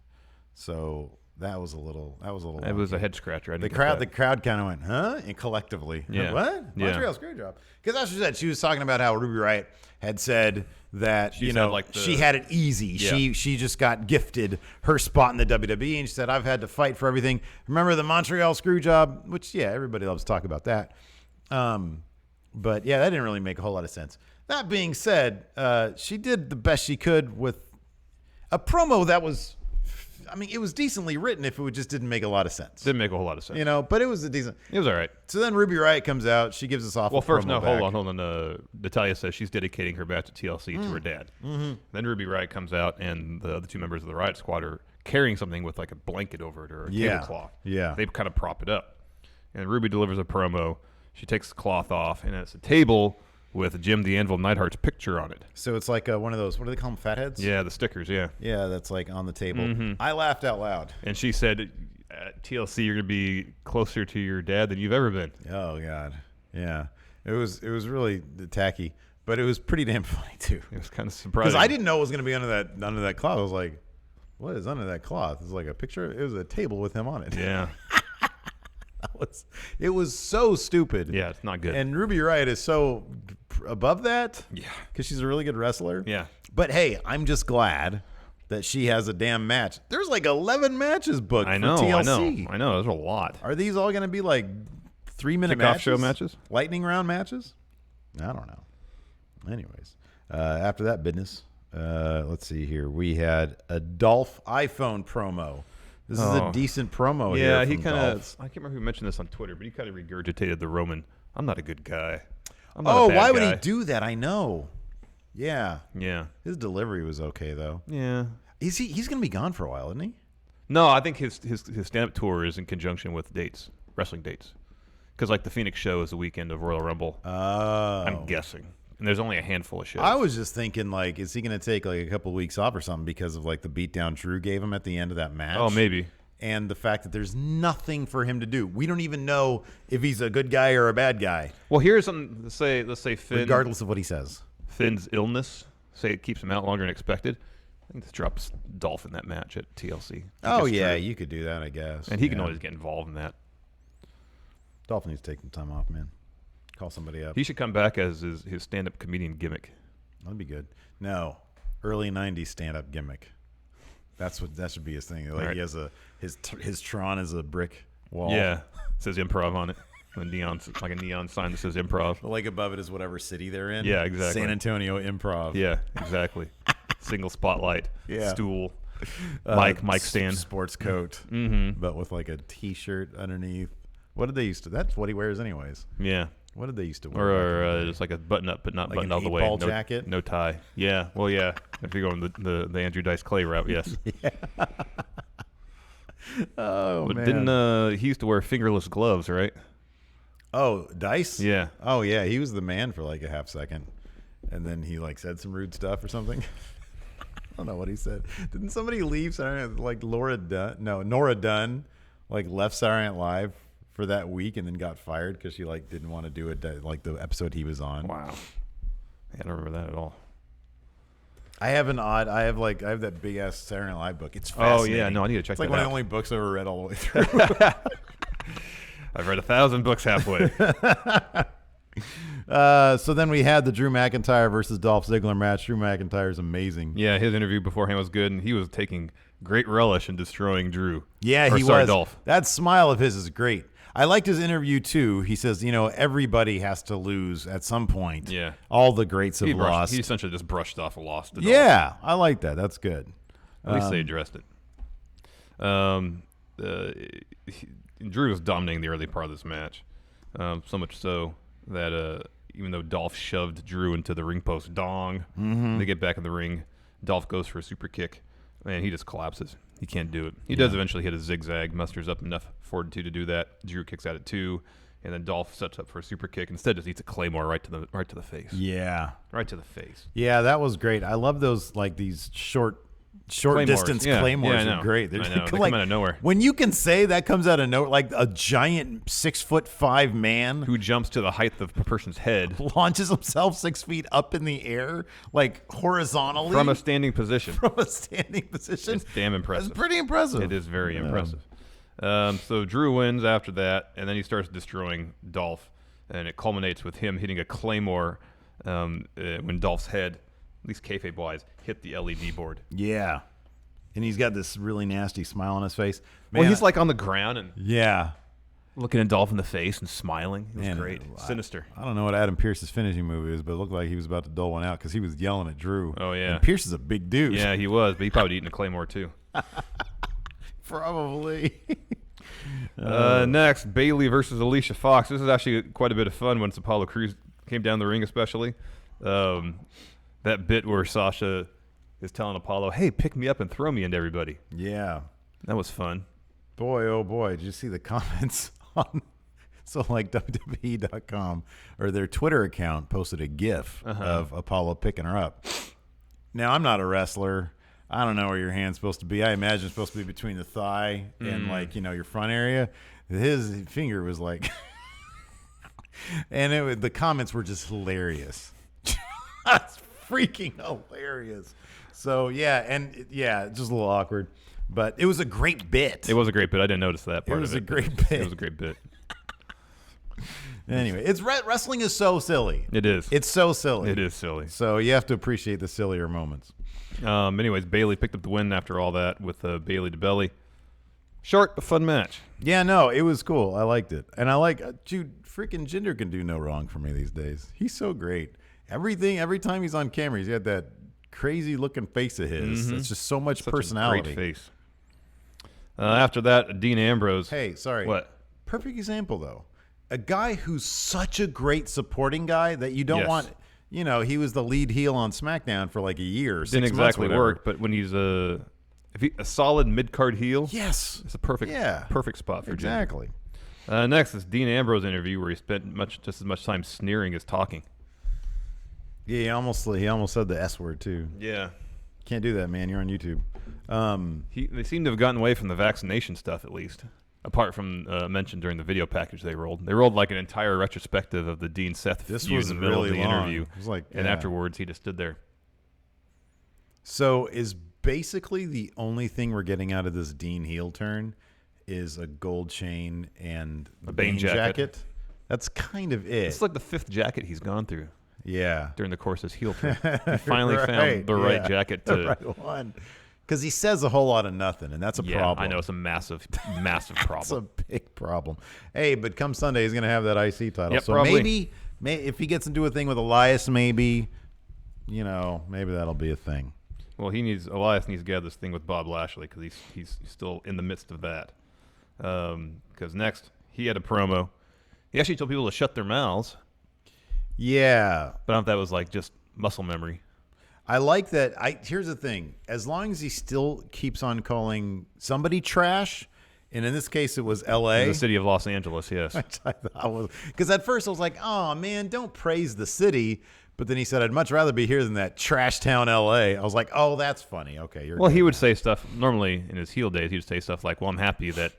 So that was a little. It was a head scratcher. The crowd kind of went, huh? And collectively, Yeah. What? Yeah. Montreal Screwjob. Because that's what she said. She was talking about how Ruby Riott had said that she had it easy. Yeah. She just got gifted her spot in the WWE, and she said, "I've had to fight for everything." Remember the Montreal Screwjob? Which everybody loves to talk about that. But yeah, that didn't really make a whole lot of sense. That being said, she did the best she could with a promo that was. It was decently written if it just didn't make a lot of sense. Didn't make a whole lot of sense. But it was a decent. It was all right. So then Ruby Riott comes out. She gives us off. Well, first, hold on. Natalia says she's dedicating her match to TLC to her dad. Mm-hmm. Then Ruby Riott comes out, and the other two members of the Riott Squad are carrying something with like a blanket over it or a tablecloth. Yeah. They kind of prop it up. And Ruby delivers a promo. She takes the cloth off, and it's a table with Jim the Anvil Neidhart's picture on it. So it's like one of those, what do they call them, fatheads? Yeah, the stickers, yeah. Yeah, that's like on the table. Mm-hmm. I laughed out loud. And she said, at TLC, you're going to be closer to your dad than you've ever been. Oh, God. Yeah. It was really tacky, but it was pretty damn funny, too. It was kind of surprising. Because I didn't know it was going to be under that cloth. I was like, what is under that cloth? It's like a picture. It was a table with him on it. Yeah. It was so stupid. Yeah, it's not good. And Ruby Riott is so above that. Yeah. Because she's a really good wrestler. Yeah. But hey, I'm just glad that she has a damn match. There's like 11 matches booked for TLC. I know. There's a lot. Are these all going to be like 3-minute Kickoff show matches? Lightning round matches? I don't know. Anyways, after that business, let's see here. We had a Dolph iPhone promo. This is a decent promo. Yeah, here he from kind of. Dolph. I can't remember who mentioned this on Twitter, but he kind of regurgitated the Roman. I'm not a good guy. Why would he do that? I know. Yeah. Yeah. His delivery was okay though. Yeah. He's going to be gone for a while, isn't he? No, I think his stand-up tour is in conjunction with wrestling dates, because like the Phoenix show is the weekend of Royal Rumble. Oh. I'm guessing, and there's only a handful of shows. I was just thinking, like, is he going to take like a couple of weeks off or something because of like the beatdown Drew gave him at the end of that match? Oh, maybe. And the fact that there's nothing for him to do. We don't even know if he's a good guy or a bad guy. Well, here's something. Let's say Finn. Regardless of what he says. Finn's illness, say it keeps him out longer than expected. I think this drops Dolph in that match at TLC. Oh, yeah, you could do that, I guess. And he can always get involved in that. Dolph needs to take some time off, man. Call somebody up. He should come back as his stand-up comedian gimmick. That'd be good. No, early 90s stand-up gimmick. That should be his thing. Like, right. He has his Tron is a brick wall. Yeah, it says improv on it. Like a neon sign that says improv. Like above it is whatever city they're in. Yeah, exactly. San Antonio Improv. Yeah, exactly. Single spotlight. Yeah. Stool. Mic stand. Sports coat. Mm-hmm. But with like a T-shirt underneath. What did they used to? That's what he wears anyways. Yeah. What did they used to wear? Or just like a button-up, but not like buttoned all the way. Ball jacket? No tie. Yeah. Well, yeah. If you're going the Andrew Dice Clay route, yes. Yeah. Oh, but man. Didn't he used to wear fingerless gloves, right? Oh, Dice? Yeah. Oh, yeah. He was the man for like a half second. And then he like said some rude stuff or something. I don't know what he said. Didn't somebody leave Saturday Night, like Nora Dunn, like left Saturday Night Live for that week and then got fired because she like didn't want to do it like the episode he was on. Wow. I don't remember that at all. I have that big ass Saturday Night Live book. It's fascinating. Oh yeah, no, I need to check it's that out. It's like one of the only books I've ever read all the way through. I've read 1,000 books halfway. So then we had the Drew McIntyre versus Dolph Ziggler match. Drew McIntyre is amazing. Yeah, his interview beforehand was good, and he was taking great relish in destroying Drew. Yeah, he was. Dolph. That smile of his is great. I liked his interview too. He says, everybody has to lose at some point. Yeah. All the greats have lost. He essentially just brushed off a loss to Yeah, Dolph. I like that. That's good. At least they addressed it. Drew was dominating the early part of this match. So much so that even though Dolph shoved Drew into the ring post they get back in the ring. Dolph goes for a super kick, and he just collapses. He can't do it. He does eventually hit a zigzag, musters up enough fortitude to do that. Drew kicks out at 2, and then Dolph sets up for a super kick. Instead, just eats a claymore right to the face. Yeah, right to the face. Yeah, that was great. I love those like these short Claymores. Distance claymores are great. They come out of nowhere. When you can say that comes out of nowhere, like a giant 6'5" man who jumps to the height of a person's head, launches himself 6 feet up in the air, like horizontally from a standing position. It's damn impressive. It's pretty impressive. It is very impressive. So Drew wins after that, and then he starts destroying Dolph, and it culminates with him hitting a claymore when Dolph's head, at least kayfabe-wise, hit the LED board. Yeah. And he's got this really nasty smile on his face. Man, well, he's like on the ground and looking at Dolph in the face and smiling. It was great. Sinister. I don't know what Adam Pearce's finishing move is, but it looked like he was about to dole one out because he was yelling at Drew. Oh, yeah. And Pearce is a big dude. Yeah, he was, but he probably eaten a claymore too. Probably. Next, Bayley versus Alicia Fox. This is actually quite a bit of fun once Apollo Crews came down the ring, especially. That bit where Sasha is telling Apollo, hey, pick me up and throw me into everybody. Yeah. That was fun. Boy, oh boy, did you see the comments on so like WWE.com or their Twitter account posted a GIF of Apollo picking her up. Now, I'm not a wrestler. I don't know where your hand's supposed to be. I imagine it's supposed to be between the thigh and like, your front area. His finger was like, and the comments were just hilarious. That's freaking hilarious. So just a little awkward, but it was a great bit. It was a great bit. I didn't notice that part. It was of it. a great bit. It was a great bit. Anyway, wrestling is so silly. It is. It's so silly. It is silly. So you have to appreciate the sillier moments. Anyways, Bayley picked up the win after all that with Bayley to belly. Short but fun match. Yeah, no, it was cool. I liked it, and I like dude. Freaking Jinder can do no wrong for me these days. He's so great. Every time he's on camera, he's got that crazy looking face of his. It's just so much personality. A great face. After that, Dean Ambrose. Hey, sorry. What? Perfect example, though. A guy who's such a great supporting guy that you don't want. You know, he was the lead heel on SmackDown for like a year. Didn't exactly work, but when he's a solid mid-card heel, yes, it's a perfect spot for exactly. Next is Dean Ambrose interview where he spent just as much time sneering as talking. Yeah, he almost said the S word too. Yeah, can't do that, man. You're on YouTube. They seem to have gotten away from the vaccination stuff, at least. Apart from mentioned during the video package they rolled. They rolled like an entire retrospective of the Dean Seth feud in the middle of the interview. It was like, and afterwards he just stood there. So is basically the only thing we're getting out of this Dean heel turn is a gold chain and a Bane jacket. That's kind of it. It's like the 5th jacket he's gone through. Yeah. During the course of his heel turn. He finally found the right jacket to... The right one. Because he says a whole lot of nothing, and that's a problem. I know. It's a massive, massive problem. It's a big problem. Hey, but come Sunday, he's going to have that IC title. Yep, so probably. maybe if he gets into a thing with Elias, maybe that'll be a thing. Well, Elias needs to get this thing with Bob Lashley because he's still in the midst of that. Because next, he had a promo. He actually told people to shut their mouths. Yeah. But I don't know if that was like just muscle memory. I like that. Here's the thing. As long as he still keeps on calling somebody trash, and in this case it was L.A. The city of Los Angeles, yes. Because at first I was like, oh, man, don't praise the city. But then he said, I'd much rather be here than that trash town L.A. I was like, oh, that's funny. Okay, well, he would say stuff, normally in his heel days, he would say stuff like, well, I'm happy that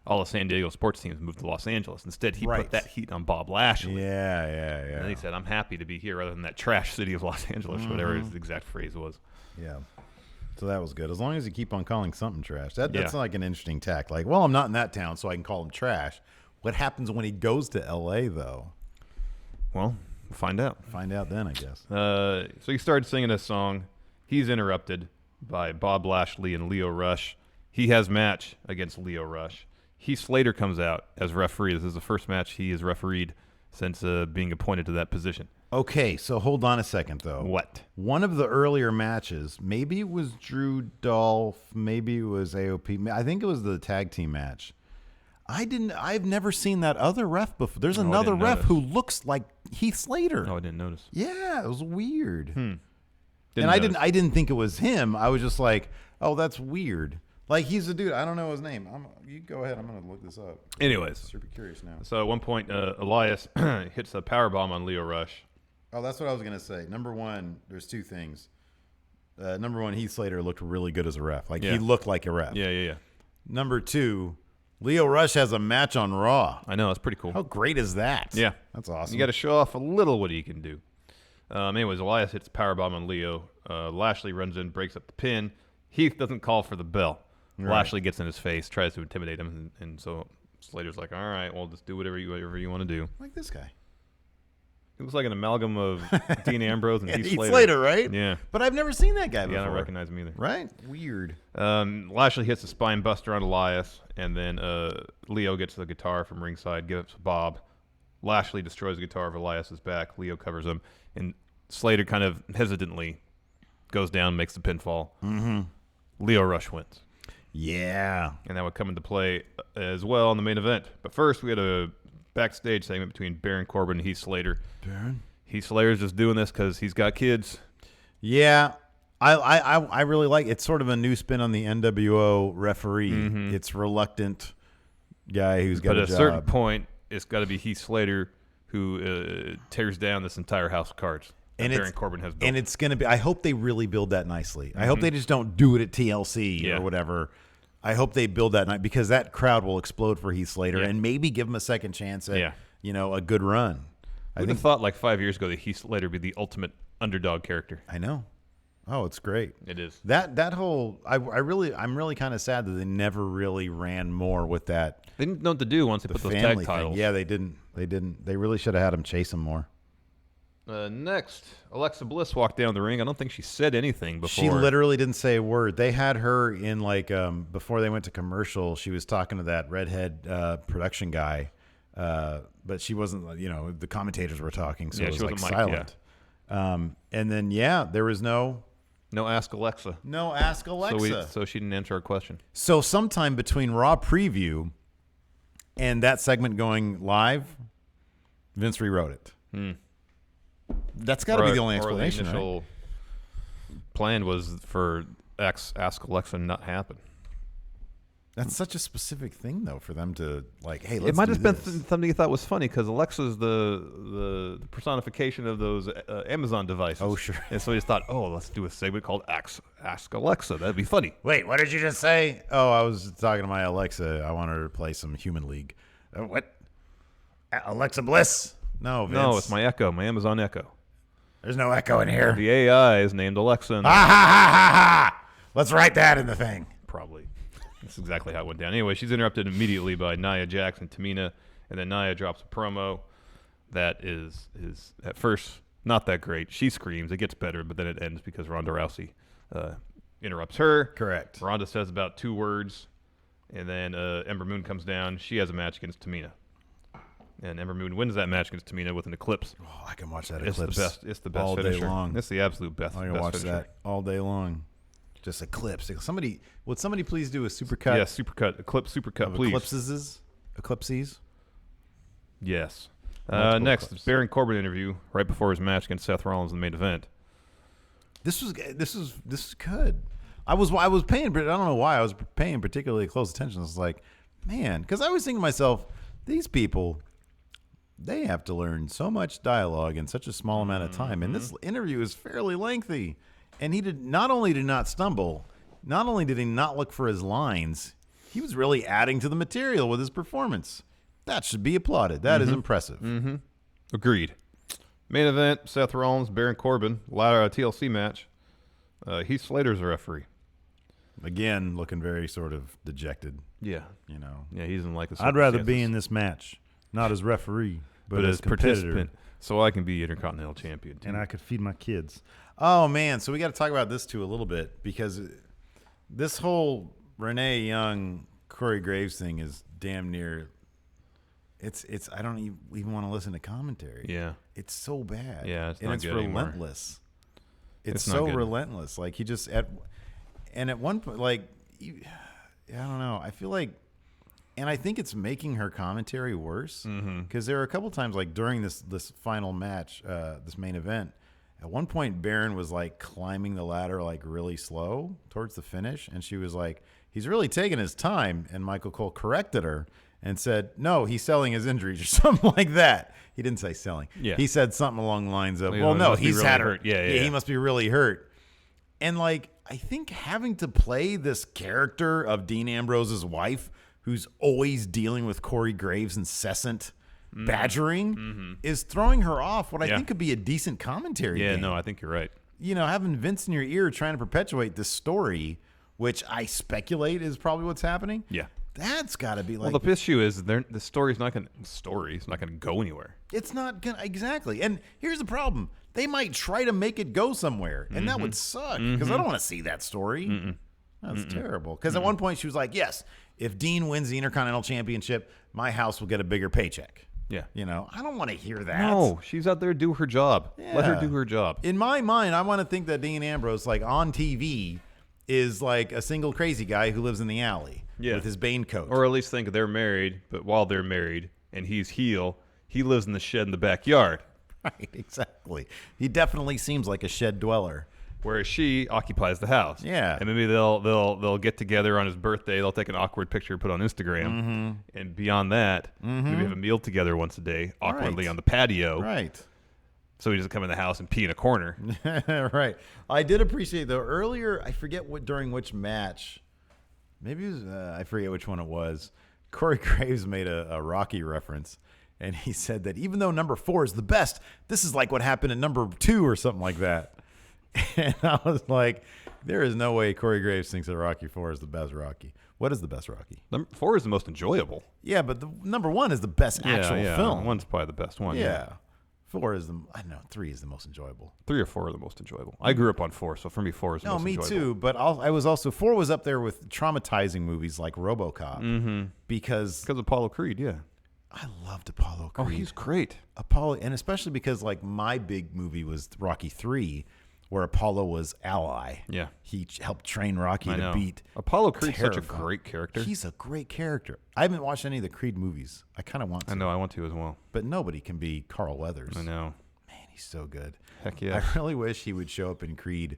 all the San Diego sports teams moved to Los Angeles. Instead, he put that heat on Bob Lashley. Yeah. And he said, I'm happy to be here rather than that trash city of Los Angeles, whatever his exact phrase was. Yeah. So that was good. As long as you keep on calling something trash. That's like an interesting tack. Like, well, I'm not in that town, so I can call him trash. What happens when he goes to L.A., though? Well, we'll find out. Find out then, I guess. So he started singing a song. He's interrupted by Bob Lashley and Lio Rush. He has match against Lio Rush. Heath Slater comes out as referee. This is the first match he has refereed since being appointed to that position. Okay, so hold on a second, though. What? One of the earlier matches, maybe it was Drew Dolph, maybe it was AOP. I think it was the tag team match. I've never seen that other ref before. There's another ref who looks like Heath Slater. Oh, I didn't notice. Yeah, it was weird. I didn't think it was him. I was just like, oh, that's weird. Like, he's a dude. I don't know his name. You go ahead. I'm going to look this up. Anyways. Super curious now. So at one point, Elias hits a powerbomb on Lio Rush. Oh, that's what I was going to say. Number one, there's two things. Number one, Heath Slater looked really good as a ref. Like, he looked like a ref. Yeah. Number two, Lio Rush has a match on Raw. I know. That's pretty cool. How great is that? Yeah. That's awesome. You got to show off a little what he can do. Anyways, Elias hits a powerbomb on Lio. Lashley runs in, breaks up the pin. Heath doesn't call for the bell. Right. Lashley gets in his face, tries to intimidate him, and so Slater's like, all right, well, just do whatever you want to do. Like this guy. It looks like an amalgam of Dean Ambrose and Heath Slater. Slater, right? Yeah. But I've never seen that guy before. Yeah, I don't recognize him either. Right? Weird. Lashley hits a spine buster on Elias, and then Lio gets the guitar from ringside, gives Bob. Lashley destroys the guitar of Elias's back. Lio covers him, and Slater kind of hesitantly goes down, makes the pinfall. Lio Rush wins. Yeah. And that would come into play as well in the main event. But first, we had a backstage segment between Baron Corbin and Heath Slater. Baron? Heath Slater's just doing this because he's got kids. Yeah. I really like it's sort of a new spin on the NWO referee. It's reluctant guy who's got a job. But at a certain point, it's got to be Heath Slater who tears down this entire house of cards. And Baron Corbin has built. And it's going to be, I hope they really build that nicely. I hope they just don't do it at TLC or whatever. I hope they build that night because that crowd will explode for Heath Slater and maybe give him a second chance at, a good run. I would have thought like 5 years ago that Heath Slater would be the ultimate underdog character. I know. Oh, it's great. It is. That whole, I'm really kind of sad that they never really ran more with that. They didn't know what to do once they put those tag titles. Yeah, they didn't. They really should have had him chase him more. Next, Alexa Bliss walked down the ring. I don't think she said anything before. She literally didn't say a word. They had her in before they went to commercial, she was talking to that redhead production guy, but she wasn't, the commentators were talking, so it was like silent. And then, there was no Ask Alexa. No Ask Alexa. So she didn't answer our question. So sometime between Raw preview and that segment going live, Vince rewrote it. That's got to be the only explanation, the initial plan was for Ask Alexa not happen. That's such a specific thing, though, for them to like. Hey, let's it might do have this. been something you thought was funny because Alexa's the personification of those Amazon devices. Oh, sure. And so he just thought, let's do a segment called Ask Alexa. That'd be funny. Wait, what did you just say? Oh, I was talking to my Alexa. I want her to play some Human League. What? Alexa Bliss? No, Vince. No, it's my Echo, my Amazon Echo. There's no Echo in here. The AI is named Alexa. Ha ha ha ha ha! Let's write that in the thing. Probably. That's exactly how it went down. Anyway, she's interrupted immediately by Nia Jax and Tamina, and then Nia drops a promo that is at first not that great. She screams. It gets better, but then it ends because Ronda Rousey interrupts her. Correct. Ronda says about 2 words, and then Ember Moon comes down. She has a match against Tamina. And Ember Moon wins that match against Tamina with an Eclipse. Oh, I can watch that It's Eclipse. the best. It's the best all finisher. day long. It's the absolute best. I can best watch finisher. that all day long. Just Eclipse. Would somebody please do a supercut? Yeah, supercut. Eclipse supercut, please. Eclipses? Yes. Multiple Next, eclipse. Baron Corbin interview right before his match against Seth Rollins in the main event. This was good. I was paying, but I don't know why I was paying particularly close attention. I was like, man, because I was thinking to myself, these people, they have to learn so much dialogue in such a small amount of time, and this interview is fairly lengthy. And he not only did not stumble, not only did he not look for his lines, he was really adding to the material with his performance. That should be applauded. That is impressive. Agreed. Main event, Seth Rollins, Baron Corbin, TLC match. Heath Slater's the referee. Again, looking very sort of dejected. Yeah. Yeah, he's in like a I'd rather be in this match, not as referee, but as competitor. Participant, so I can be Intercontinental Champion. Too. And I could feed my kids. Oh, man. So we got to talk about this, too, a little bit, because this whole Renee Young, Corey Graves thing is damn near It's I don't even want to listen to commentary. Yeah. It's so bad. Yeah, it's and not it's good relentless. Anymore. It's so relentless. Like he just at one point, like I don't know. I feel like, and I think it's making her commentary worse because there are a couple times like during this final match, this main event. At one point, Baron was like climbing the ladder like really slow towards the finish, and she was like, "He's really taking his time." And Michael Cole corrected her and said, "No, he's selling his injuries," or something like that. He didn't say selling. Yeah. He said something along the lines of, Well, "Well, no, must be he's really had hurt. Yeah, he must be really hurt." And like, I think having to play this character of Dean Ambrose's wife, who's always dealing with Corey Graves' incessant badgering, is throwing her off what I think could be a decent commentary game. No, I think you're right. You know, having Vince in your ear trying to perpetuate this story, which I speculate is probably what's happening. Yeah. That's got to be like. Well, the issue is the story's not going to go anywhere. It's not going to. Exactly. And here's the problem. They might try to make it go somewhere, and that would suck because I don't want to see that story. That's terrible. Because at one point she was like, yes, if Dean wins the Intercontinental Championship, my house will get a bigger paycheck. Yeah. You know, I don't want to hear that. No, she's out there to do her job. Yeah. Let her do her job. In my mind, I want to think that Dean Ambrose, like on TV, is like a single crazy guy who lives in the alley with his Bane coat. Or at least think they're married, but while they're married and he's heel, he lives in the shed in the backyard. Right, exactly. He definitely seems like a shed dweller. Whereas she occupies the house. Yeah. And maybe they'll get together on his birthday. They'll take an awkward picture, put on Instagram. And beyond that, maybe have a meal together once a day, awkwardly on the patio. Right. So he doesn't come in the house and pee in a corner. Right. I did appreciate, though, earlier, I forget during which match, maybe it was, I forget which one it was, Corey Graves made a Rocky reference. And he said that even though number 4 is the best, this is like what happened at number 2 or something like that. And I was like, there is no way Corey Graves thinks that Rocky 4 is the best Rocky. What is the best Rocky? Number 4 is the most enjoyable. Yeah, but the number 1 is the best actual film. 1's probably the best one. Yeah. 4 is I don't know, 3 is the most enjoyable. 3 or 4 are the most enjoyable. I grew up on 4, so for me 4 is the most enjoyable. No, me too, but I was also 4 was up there with traumatizing movies like RoboCop because Apollo Creed, yeah. I loved Apollo Creed. Oh, he's great. Apollo, and especially because like my big movie was Rocky 3, where Apollo was ally. Yeah. He helped train Rocky to beat. Apollo Creed's such a Terrifying. great character. He's a great character. I haven't watched any of the Creed movies. I kind of want to. I know, I want to as well. But nobody can be Carl Weathers. I know. Man, he's so good. Heck yeah. I really wish he would show up in Creed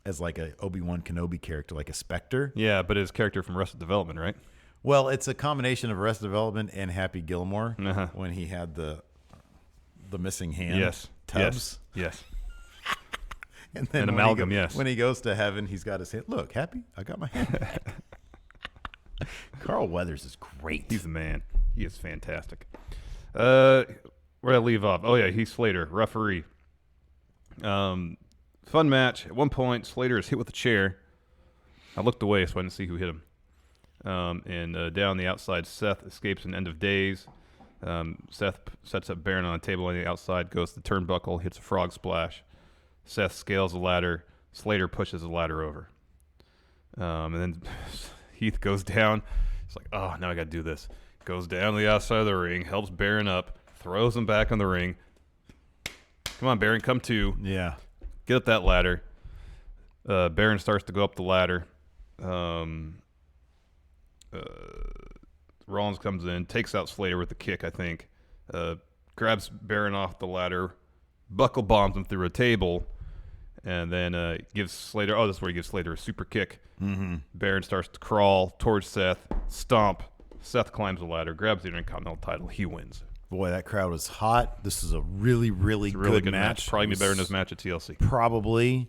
as like a Obi-Wan Kenobi character, like a Spectre. Yeah, but his character from Arrested Development, right? Well, it's a combination of Arrested Development and Happy Gilmore Uh-huh. when he had the missing hand. Yes. Tubbs. Yes. And then An amalgam, yes. When he goes to heaven, he's got his hand. Look, Happy, I got my hand back. Carl Weathers is great. He's the man. He is fantastic. Where did I leave off? Oh, yeah, Heath Slater, referee. Fun match. At one point, Slater is hit with a chair. I looked away so I didn't see who hit him. And down the outside, Seth escapes an end of days. Seth sets up Baron on a table on the outside, goes to the turnbuckle, hits a frog splash. Seth scales the ladder. Slater pushes the ladder over. And then Heath goes down. It's like, oh, now I got to do this. Goes down to the outside of the ring, helps Baron up, throws him back on the ring. Come on, Baron, come to. Yeah. Get up that ladder. Baron starts to go up the ladder. Rollins comes in, takes out Slater with a kick, I think. Grabs Baron off the ladder, buckle bombs him through a table, and then gives Slater, oh, that's where he gives Slater a super kick. Mm-hmm. Baron starts to crawl towards Seth, stomp. Seth climbs the ladder, grabs the Intercontinental title. He wins. Boy, that crowd was hot. This is a really, really, Really good match. Probably be better than his match at TLC. Probably.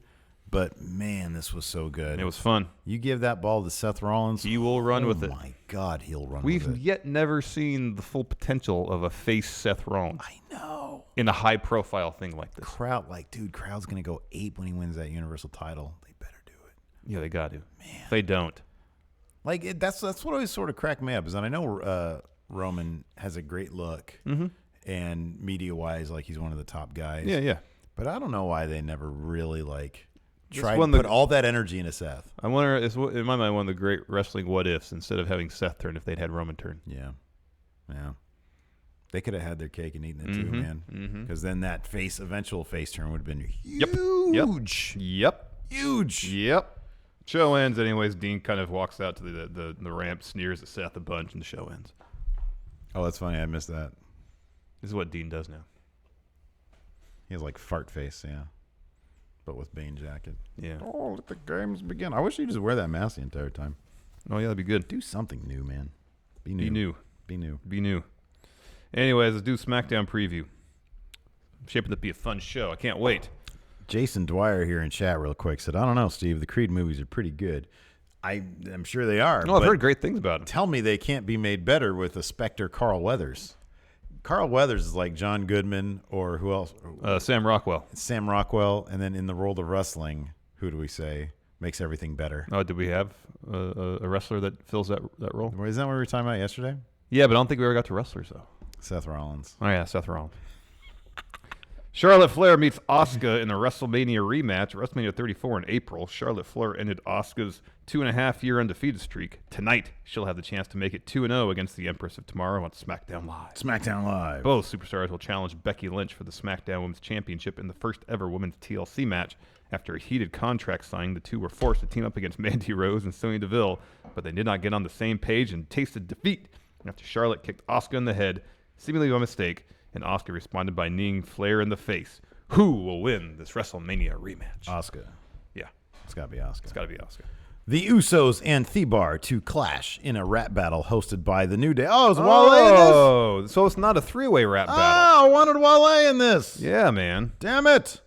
But, man, this was so good. It was fun. You give that ball to Seth Rollins. He will run with it. Oh, my God, he'll run We've with it. yet never seen the full potential of a face Seth Rollins. I know. In a high-profile thing like this. Crowd's going to go ape when he wins that Universal title. They better do it. Yeah, they got to. Man. If they don't. Like, that's what always sort of cracked me up. Is that I know Roman has a great look. Mm-hmm. And media-wise, like, he's one of the top guys. Yeah, yeah. But I don't know why they never really, like, tried one to of put all that energy into Seth. I wonder, it's in my mind, one of the great wrestling what-ifs, instead of having Seth turn, if they'd had Roman turn. Yeah. Yeah. They could have had their cake and eaten it too, man. Because then that eventual face turn would have been huge. Yep. Show ends anyways. Dean kind of walks out to the ramp, sneers at Seth a bunch, and the show ends. Oh, that's funny. I missed that. This is what Dean does now. He has like fart face, yeah. But with Bane jacket. Yeah. Oh, let the games begin. I wish he'd just wear that mask the entire time. Oh, yeah, that'd be good. Do something new, man. Be new. Anyways, let's do SmackDown preview. Shaping up to be a fun show. I can't wait. Jason Dwyer here in chat real quick said, I don't know, Steve. The Creed movies are pretty good. I'm sure they are. No, I've heard great things about them. Tell me they can't be made better with a Spectre Carl Weathers. Carl Weathers is like John Goodman or who else? Sam Rockwell. Sam Rockwell. And then in the world of wrestling, who do we say makes everything better? Oh, do we have a wrestler that fills that role? Isn't that what we were talking about yesterday? Yeah, but I don't think we ever got to wrestlers, though. Seth Rollins. Oh, yeah, Seth Rollins. Charlotte Flair meets Asuka in a WrestleMania rematch. WrestleMania 34 in April. Charlotte Flair ended Asuka's 2.5-year undefeated streak. Tonight, she'll have the chance to make it 2-0 against the Empress of Tomorrow on SmackDown Live. Both superstars will challenge Becky Lynch for the SmackDown Women's Championship in the first ever women's TLC match. After a heated contract signing, the two were forced to team up against Mandy Rose and Sonya Deville, but they did not get on the same page and tasted defeat after Charlotte kicked Asuka in the head, seemingly by mistake, and Asuka responded by kneeing Flair in the face. Who will win this WrestleMania rematch? Asuka. Yeah. It's got to be Asuka. It's got to be Asuka. The Usos and Thebar to clash in a rap battle hosted by The New Day. Oh, is Wale in this? Oh, so it's not a three-way rap battle. Oh, I wanted Wale in this. Yeah, man. Damn it.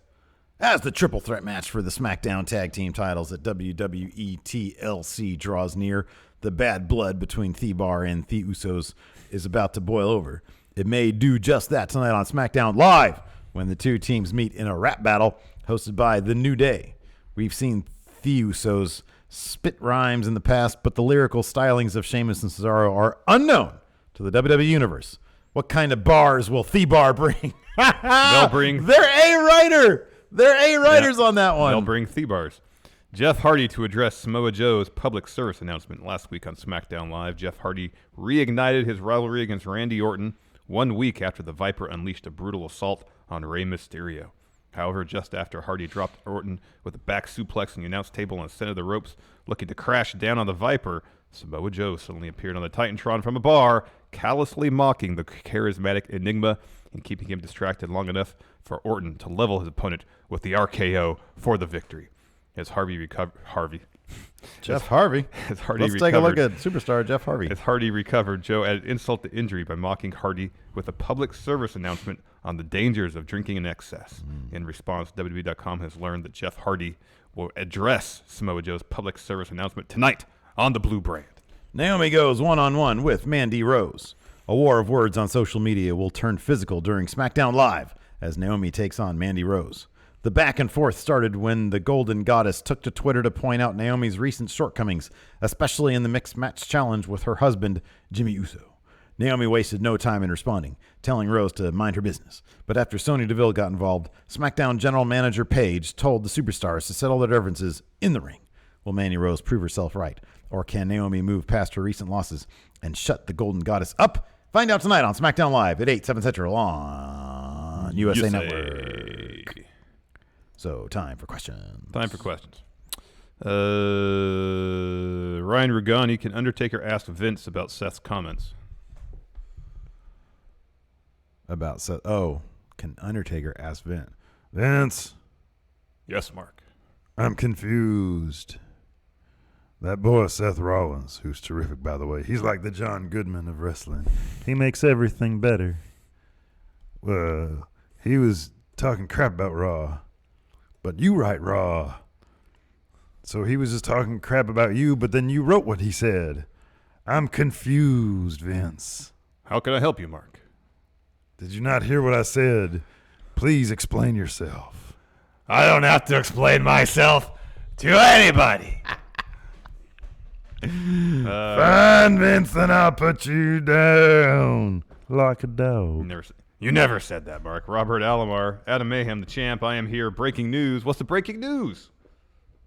As the triple threat match for the SmackDown Tag Team titles at WWE TLC draws near, the bad blood between Thebar and The Usos is about to boil over. It may do just that tonight on SmackDown Live when the two teams meet in a rap battle hosted by The New Day. We've seen The Usos spit rhymes in the past, but the lyrical stylings of Sheamus and Cesaro are unknown to the WWE Universe. What kind of bars will Thebar bring? They'll bring... They're A-writer! They're A-writers on that one. They'll bring Thebars. Jeff Hardy to address Samoa Joe's public service announcement last week on SmackDown Live. Jeff Hardy reignited his rivalry against Randy Orton, 1 week after the Viper unleashed a brutal assault on Rey Mysterio. However, just after Hardy dropped Orton with a back suplex on the announce table on the center of the ropes, looking to crash down on the Viper, Samoa Joe suddenly appeared on the Titantron from a bar, callously mocking the charismatic Enigma and keeping him distracted long enough for Orton to level his opponent with the RKO for the victory. As Jeff Harvey. As Hardy Let's recovered, take a look at superstar Jeff Harvey. As Hardy recovered, Joe added insult to injury by mocking Hardy with a public service announcement on the dangers of drinking in excess. In response, WWE.com has learned that Jeff Hardy will address Samoa Joe's public service announcement tonight on the Blue Brand. Naomi goes one-on-one with Mandy Rose. A war of words on social media will turn physical during SmackDown Live as Naomi takes on Mandy Rose. The back and forth started when the Golden Goddess took to Twitter to point out Naomi's recent shortcomings, especially in the mixed match challenge with her husband, Jimmy Uso. Naomi wasted no time in responding, telling Rose to mind her business. But after Sonya Deville got involved, SmackDown General Manager Paige told the superstars to settle their differences in the ring. Will Mandy Rose prove herself right? Or can Naomi move past her recent losses and shut the Golden Goddess up? Find out tonight on SmackDown Live at 8, 7 Central on USA Network. So, time for questions. Ryan Rugani, can Undertaker ask Vince about Seth's comments? About Seth. Oh, can Undertaker ask Vince? Vince. Yes, Mark. I'm confused. That boy Seth Rollins, who's terrific, by the way, he's like the John Goodman of wrestling. He makes everything better. Well, he was talking crap about Raw. But you write Raw. So he was just talking crap about you, but then you wrote what he said. I'm confused, Vince. How can I help you, Mark? Did you not hear what I said? Please explain yourself. I don't have to explain myself to anybody. Fine, Vince, and I'll put you down like a dog. You never said that, Mark. Robert Alomar, Adam Mayhem, the champ. I am here. Breaking news. What's the breaking news?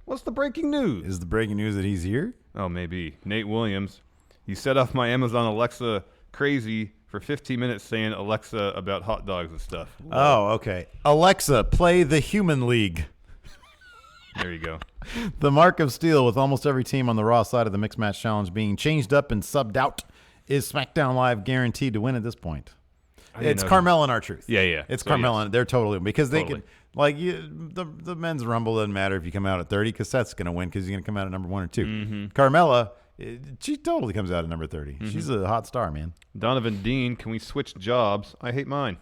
Is the breaking news that he's here? Oh, maybe. Nate Williams. You set off my Amazon Alexa crazy for 15 minutes saying Alexa about hot dogs and stuff. Whoa. Oh, okay. Alexa, play the Human League. There you go. The Mark of Steel, with almost every team on the Raw side of the Mixed Match Challenge being changed up and subbed out, is SmackDown Live guaranteed to win at this point? It's Carmella and R-Truth. Yeah. It's Carmella. Yes. They're totally, because they can, like, the men's Rumble doesn't matter if you come out at 30 because Seth's going to win because he's going to come out at number 1 or 2. Mm-hmm. Carmella, she totally comes out at number 30. Mm-hmm. She's a hot star, man. Donovan Dean, can we switch jobs? I hate mine.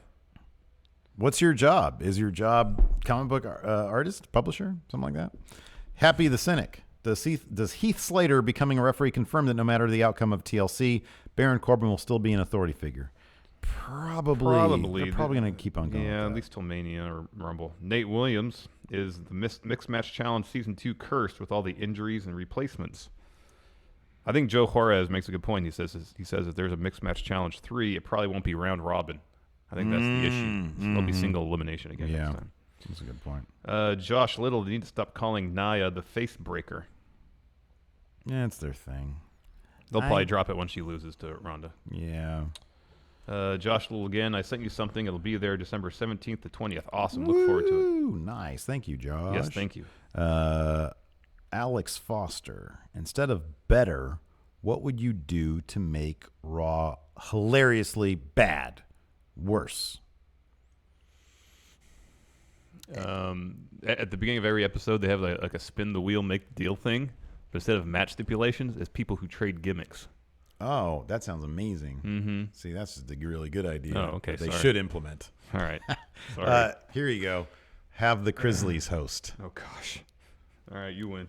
What's your job? Is your job comic book artist, publisher, something like that? Happy the Cynic. Does Heath Slater becoming a referee confirm that no matter the outcome of TLC, Baron Corbin will still be an authority figure? Probably. They're probably going to keep on going. Yeah, at least till Mania or Rumble. Nate Williams, is the Mixed Match Challenge Season 2 cursed with all the injuries and replacements? I think Joe Juarez makes a good point. He says if there's a Mixed Match Challenge 3, it probably won't be round robin. I think that's the issue. So there'll be single elimination again next time. That's a good point. Josh Little, they need to stop calling Nia the face breaker. Yeah, it's their thing. They'll probably drop it when she loses to Ronda. Yeah. Josh Little again, I sent you something. It'll be there December 17th to 20th. Awesome. Look forward to it. Nice. Thank you, Josh. Yes, thank you. Alex Foster, instead of better, what would you do to make Raw hilariously bad? Worse. At the beginning of every episode, they have like a spin the wheel, make the deal thing. But instead of match stipulations, it's people who trade gimmicks. Oh, that sounds amazing. Mm-hmm. See, that's just a really good idea. Oh, okay. They should implement. All right. Sorry. Here you go. Have the Grizzlies host. Oh, gosh. All right, you win.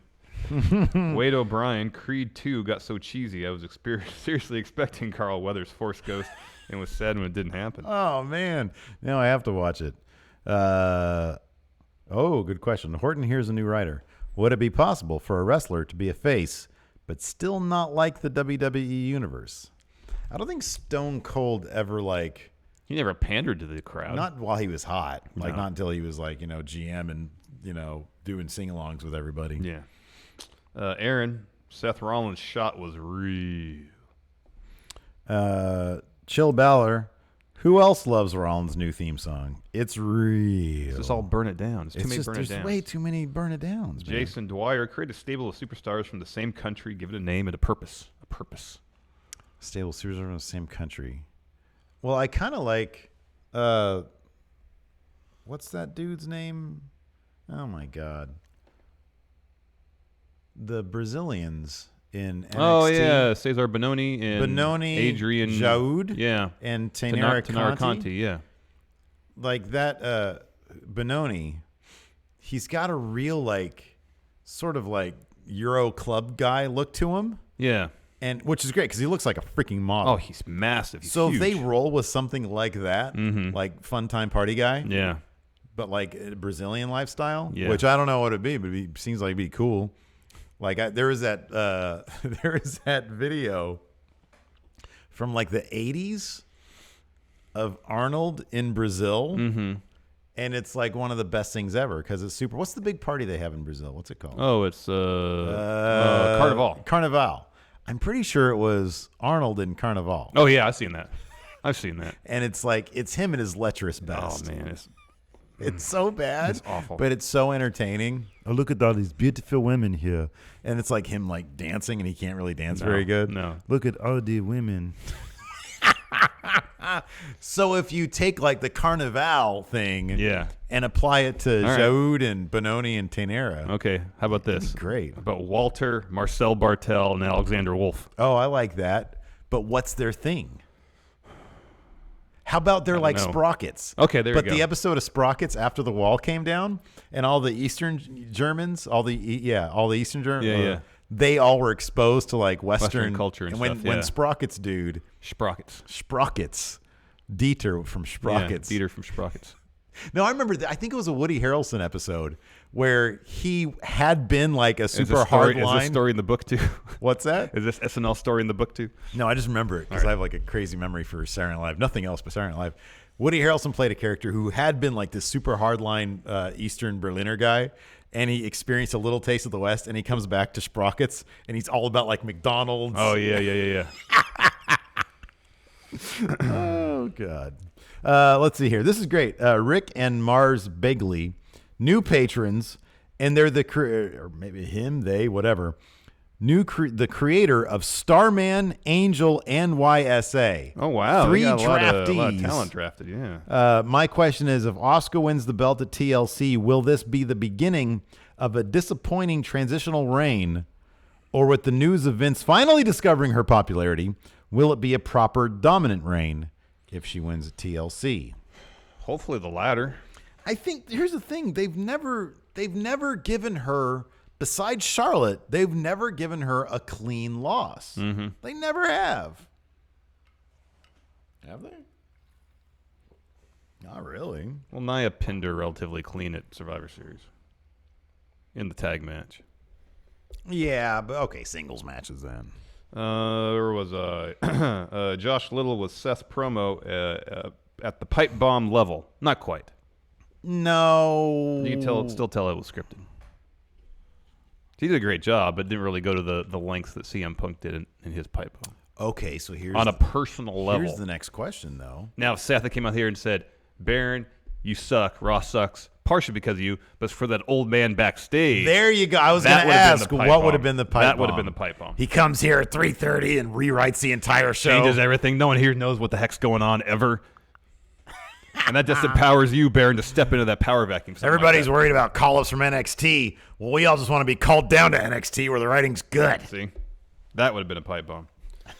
Wade O'Brien, Creed 2 got so cheesy. I was seriously expecting Carl Weathers' Force Ghost and was sad when it didn't happen. Oh, man. Now I have to watch it. Good question. Horton, here's a new writer. Would it be possible for a wrestler to be a face but still not like the WWE universe? I don't think Stone Cold ever he never pandered to the crowd. Not while he was hot. Not until he was GM and doing sing-alongs with everybody. Yeah. Aaron, Seth Rollins' shot was real. Chill Balor, Who else loves Rollins' new theme song? It's real. It's just all burn it down. It's too many burn it There's downs. way too many burn it downs, man. Jason Dwyer, create a stable of superstars from the same country, give it a name and a purpose. A purpose. Stable of superstars from the same country. Well, I kind of like, what's that dude's name? Oh my God. The Brazilians in NXT. Oh yeah, Cesar Bononi and Adrian Jaud. Yeah, and Tainara Conti. Yeah, like that. Bononi, he's got a real like, sort of like Euro club guy look to him. Yeah, and which is great because he looks like a freaking model. Oh, he's massive. He's so huge. If they roll with something like that, like fun time party guy. Yeah, but like a Brazilian lifestyle, yeah. Which I don't know what it'd be, but it seems like it'd be cool. Like there is that video from like the 80s of Arnold in Brazil, and it's like one of the best things ever because it's super. What's the big party they have in Brazil? What's it called? Oh, it's Carnival. Carnival. I'm pretty sure it was Arnold in Carnival. Oh yeah, I've seen that. And it's like it's him at his lecherous best. Oh man, it's so bad. It's awful. But it's so entertaining. Oh, look at all these beautiful women here. And it's like him like dancing, and he can't really dance very good. No. Look at all the women. So if you take like the Carnival thing and apply it to All right. Jaud and Bononi and Tainara. Okay, how about this? Great. How about Walter, Marcel Bartel, and Alexander Wolf? Oh, I like that. But what's their thing? How about they're like know. Sprockets? Okay, there you But go. the episode of Sprockets after the wall came down, and all the Eastern Germans, all the Eastern Germans, they all were exposed to like Western culture and when stuff, yeah. when Sprockets, dude, Sprockets, Dieter from Sprockets, Dieter from Sprockets. No, I remember. I think it was a Woody Harrelson episode where he had been like a super hard line. Is this story in the book too? What's that? Is this SNL story in the book too? No, I just remember it because I have like a crazy memory for Saturday Night Live. Nothing else but Saturday Night Live. Woody Harrelson played a character who had been like this super hardline Eastern Berliner guy, and he experienced a little taste of the West, and he comes back to Sprockets, and he's all about like McDonald's. Oh yeah. Oh God. Let's see here. This is great. Rick and Mars Begley, new patrons, and they're the or maybe him, they, whatever. The creator of Starman, Angel, and YSA. Oh wow, 3 got draftees. a lot of talent drafted. Yeah. My question is, if Asuka wins the belt at TLC, will this be the beginning of a disappointing transitional reign, or with the news of Vince finally discovering her popularity, will it be a proper dominant reign if she wins at TLC? Hopefully the latter. I think here's the thing: they've never given her, besides Charlotte, they've never given her a clean loss. Mm-hmm. They never have. Have they? Not really. Well, Nia pinned her relatively clean at Survivor Series in the tag match. Yeah, but okay, singles matches then. There was Josh Little with Seth promo at the pipe bomb level. Not quite. No. You can still tell it was scripted. He did a great job, but didn't really go to the lengths that CM Punk did in his pipe bomb. Okay, so here's on a personal level. Here's the next question, though. Now, if Seth came out here and said, Baron, you suck, Raw sucks, partially because of you, but for that old man backstage. There you go. I was going to ask, what would have been the pipe bomb? That would have been the pipe bomb. He comes here at 3:30 and rewrites the entire show. Changes everything. No one here knows what the heck's going on ever. And that just empowers you, Baron, to step into that power vacuum. Everybody's worried about call-ups from NXT. Well, we all just want to be called down to NXT where the writing's good. See? That would have been a pipe bomb.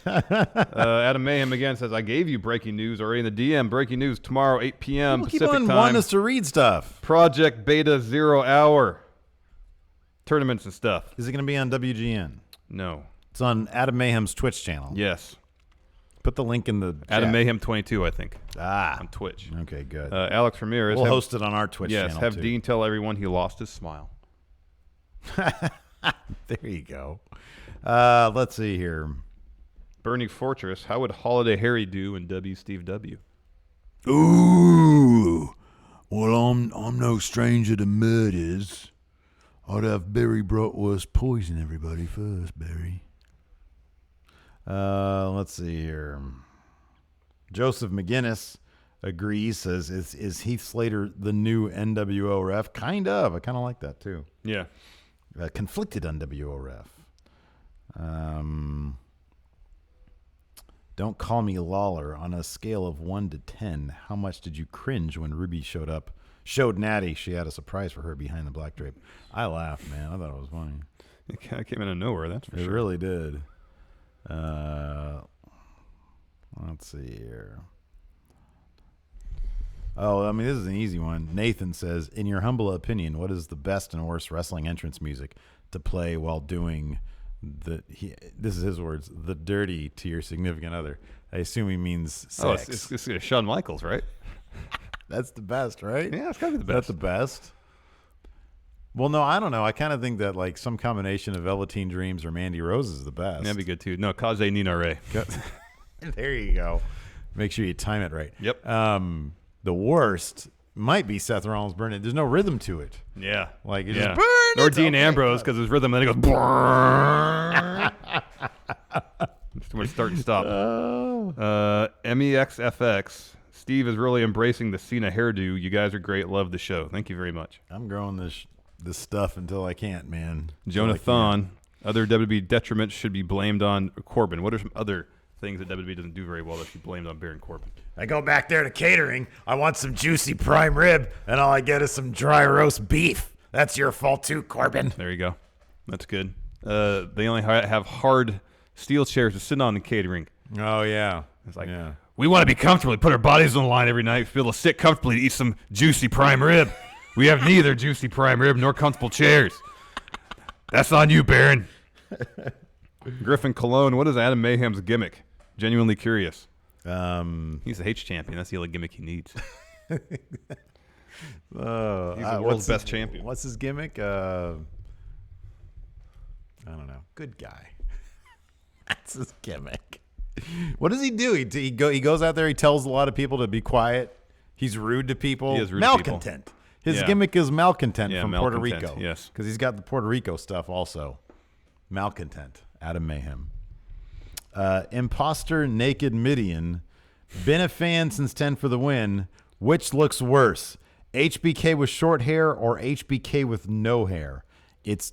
Adam Mayhem again says, I gave you breaking news already in the DM. Breaking news tomorrow, 8 p.m. People Pacific keep on time. wanting us to read stuff. Project Beta 0 Hour. Tournaments and stuff. Is it going to be on WGN? No. It's on Adam Mayhem's Twitch channel. Yes. Put the link in the chat. Adam Mayhem 22, I think. On Twitch. Okay, good. Alex Ramirez. We'll host it on our Twitch channel, have too. Dean tell everyone he lost his smile. There you go. Let's see here. Bernie Fortress, how would Holiday Harry do in W Steve W? Ooh. Well, I'm no stranger to murders. I'd have Barry Bratwurst poison everybody first, Barry. Let's see here. Joseph McGinnis. agrees. Says, is Heath Slater the new NWO ref? Kind of. I kind of like that too. Yeah. Conflicted NWO ref. Don't call me Lawler. On a scale of 1 to 10, how much did you cringe when Ruby showed Natty she had a surprise for her behind the black drape? I laughed, man. I thought it was funny. It kind of came out of nowhere, that's for sure. It really did. Let's see here. Oh, I mean, this is an easy one. Nathan says, in your humble opinion, what is the best and worst wrestling entrance music to play while doing this is his words, the dirty to your significant other? I assume he means sex. Oh, it's Shawn Michaels, right? That's the best, right? Yeah, it's got to be the best. That's the best. Well, no, I don't know. I kind of think that like some combination of Velveteen Dreams or Mandy Rose is the best. That'd be good too. No, Kaze Nina Ray. There you go. Make sure you time it right. Yep. The worst might be Seth Rollins burning. There's no rhythm to it. Yeah. Like it just burn. Or Dean Ambrose because his rhythm, and then it goes. It's too much start and stop. MEXFX. Steve is really embracing the Cena hairdo. You guys are great. Love the show. Thank you very much. I'm growing this stuff until I can't, man. Jonathan. Other WWE detriments should be blamed on Corbin. What are some other things that WWE doesn't do very well that should be blamed on Baron Corbin? I go back there to catering. I want some juicy prime rib, and all I get is some dry roast beef. That's your fault too, Corbin. There you go. That's good. They only have hard steel chairs to sit on in catering. Oh, yeah. It's like, yeah. We want to be comfortable. We put our bodies on the line every night. We be able to sit comfortably to eat some juicy prime rib. We have neither juicy prime rib nor comfortable chairs. That's on you, Baron. Griffin Cologne, what is Adam Mayhem's gimmick? Genuinely curious. He's the H champion. That's the only gimmick he needs. He's the world's best champion. What's his gimmick? I don't know. Good guy. That's his gimmick. What does he do? He goes out there. He tells a lot of people to be quiet. He's rude to people. He is rude malcontent. to people. His gimmick is malcontent from Puerto malcontent, Rico. Yes, because he's got the Puerto Rico stuff also. Malcontent. Adam Mayhem. Imposter Naked Midian. Been a fan since 10 for the win. Which looks worse, HBK with short hair or HBK with no hair? It's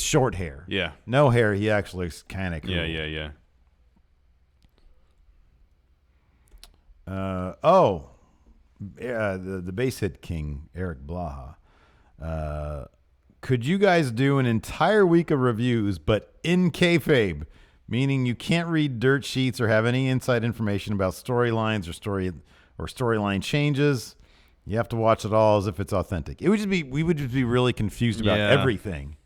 short hair. Yeah. No hair, he actually looks kind of cool. Yeah. The base hit king, Eric Blaha. Could you guys do an entire week of reviews, but in kayfabe, meaning you can't read dirt sheets or have any inside information about storylines or storyline changes? You have to watch it all as if it's authentic. We would just be really confused about everything.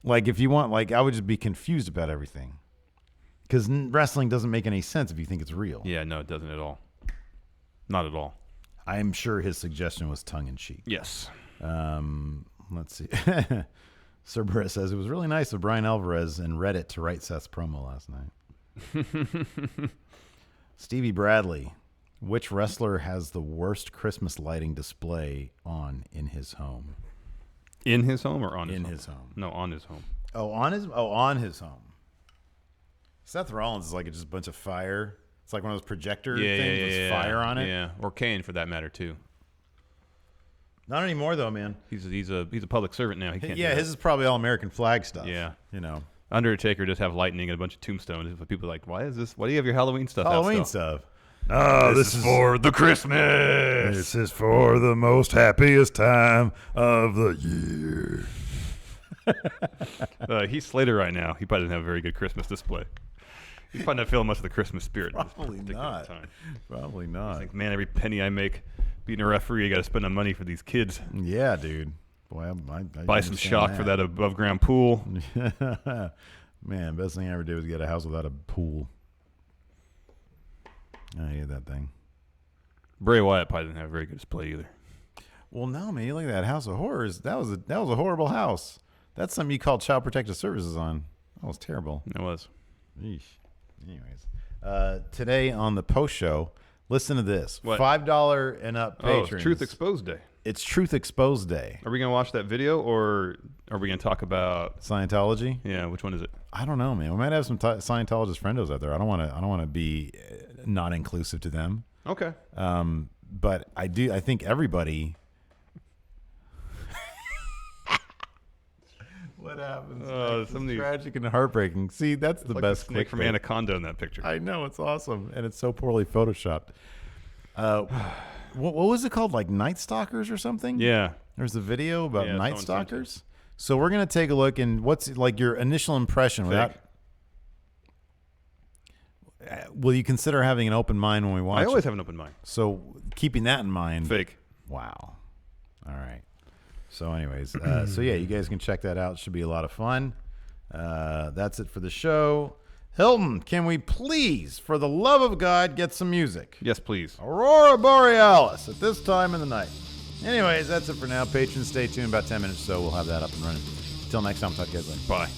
Like if you want, I would just be confused about everything. Because wrestling doesn't make any sense if you think it's real. Yeah, no, it doesn't at all. Not at all. I'm sure his suggestion was tongue-in-cheek. Yes. Let's see. Cerberus says, it was really nice of Brian Alvarez and Reddit to write Seth's promo last night. Stevie Bradley, which wrestler has the worst Christmas lighting display on in his home? In his home or on his home? In his home. No, on his home. On his home. Seth Rollins is like just a bunch of fire. It's like one of those projector things with fire on it. Yeah, or Kane for that matter too. Not anymore though, man. He's a public servant now. He can't. Yeah, his is probably all American flag stuff. Yeah, Undertaker just have lightning and a bunch of tombstones. But people are like, why is this? Why do you have your Halloween stuff? Halloween stuff. Oh, this is for the Christmas. This is for the most happiest time of the year. He's Slater right now. He probably doesn't have a very good Christmas display. He's probably not feeling much of the Christmas spirit. Probably not. Probably not. He's like, man, every penny I make being a referee, I got to spend on money for these kids. Yeah, dude. Boy, I buy some shock for that above ground pool. Man, best thing I ever did was get a house without a pool. I hated that thing. Bray Wyatt probably didn't have a very good display either. Well, no, man. You look at that House of Horrors. That was a horrible house. That's something you called Child Protective Services on. That was terrible. It was. Eesh. Anyways, today on the post show, listen to this. What? $5 and up patrons. It's Truth Exposed Day. It's Truth Exposed Day. Are we going to watch that video or are we going to talk about Scientology? Yeah, which one is it? I don't know, man. We might have some Scientologist friendos out there. I don't want to be not inclusive to them. Okay. But I think everybody. What happens? Something tragic and heartbreaking. See, that's the like best the snake from Anaconda in that picture. I know, it's awesome, and it's so poorly photoshopped. What was it called? Like Night Stalkers or something? Yeah. There's a video about Yeah, Night someone Stalkers. So we're gonna take a look, and what's like your initial impression? Without, will you consider having an open mind when we watch? I always it? have an open mind. So keeping that in mind. Fake. Wow. All right. So anyways, so yeah, you guys can check that out. It should be a lot of fun. That's it for the show. Hilton, can we please, for the love of God, get some music? Yes, please. Aurora Borealis at this time in the night. Anyways, that's it for now. Patrons, stay tuned. About 10 minutes or so, we'll have that up and running. Until next time, talk to you guys later. Bye.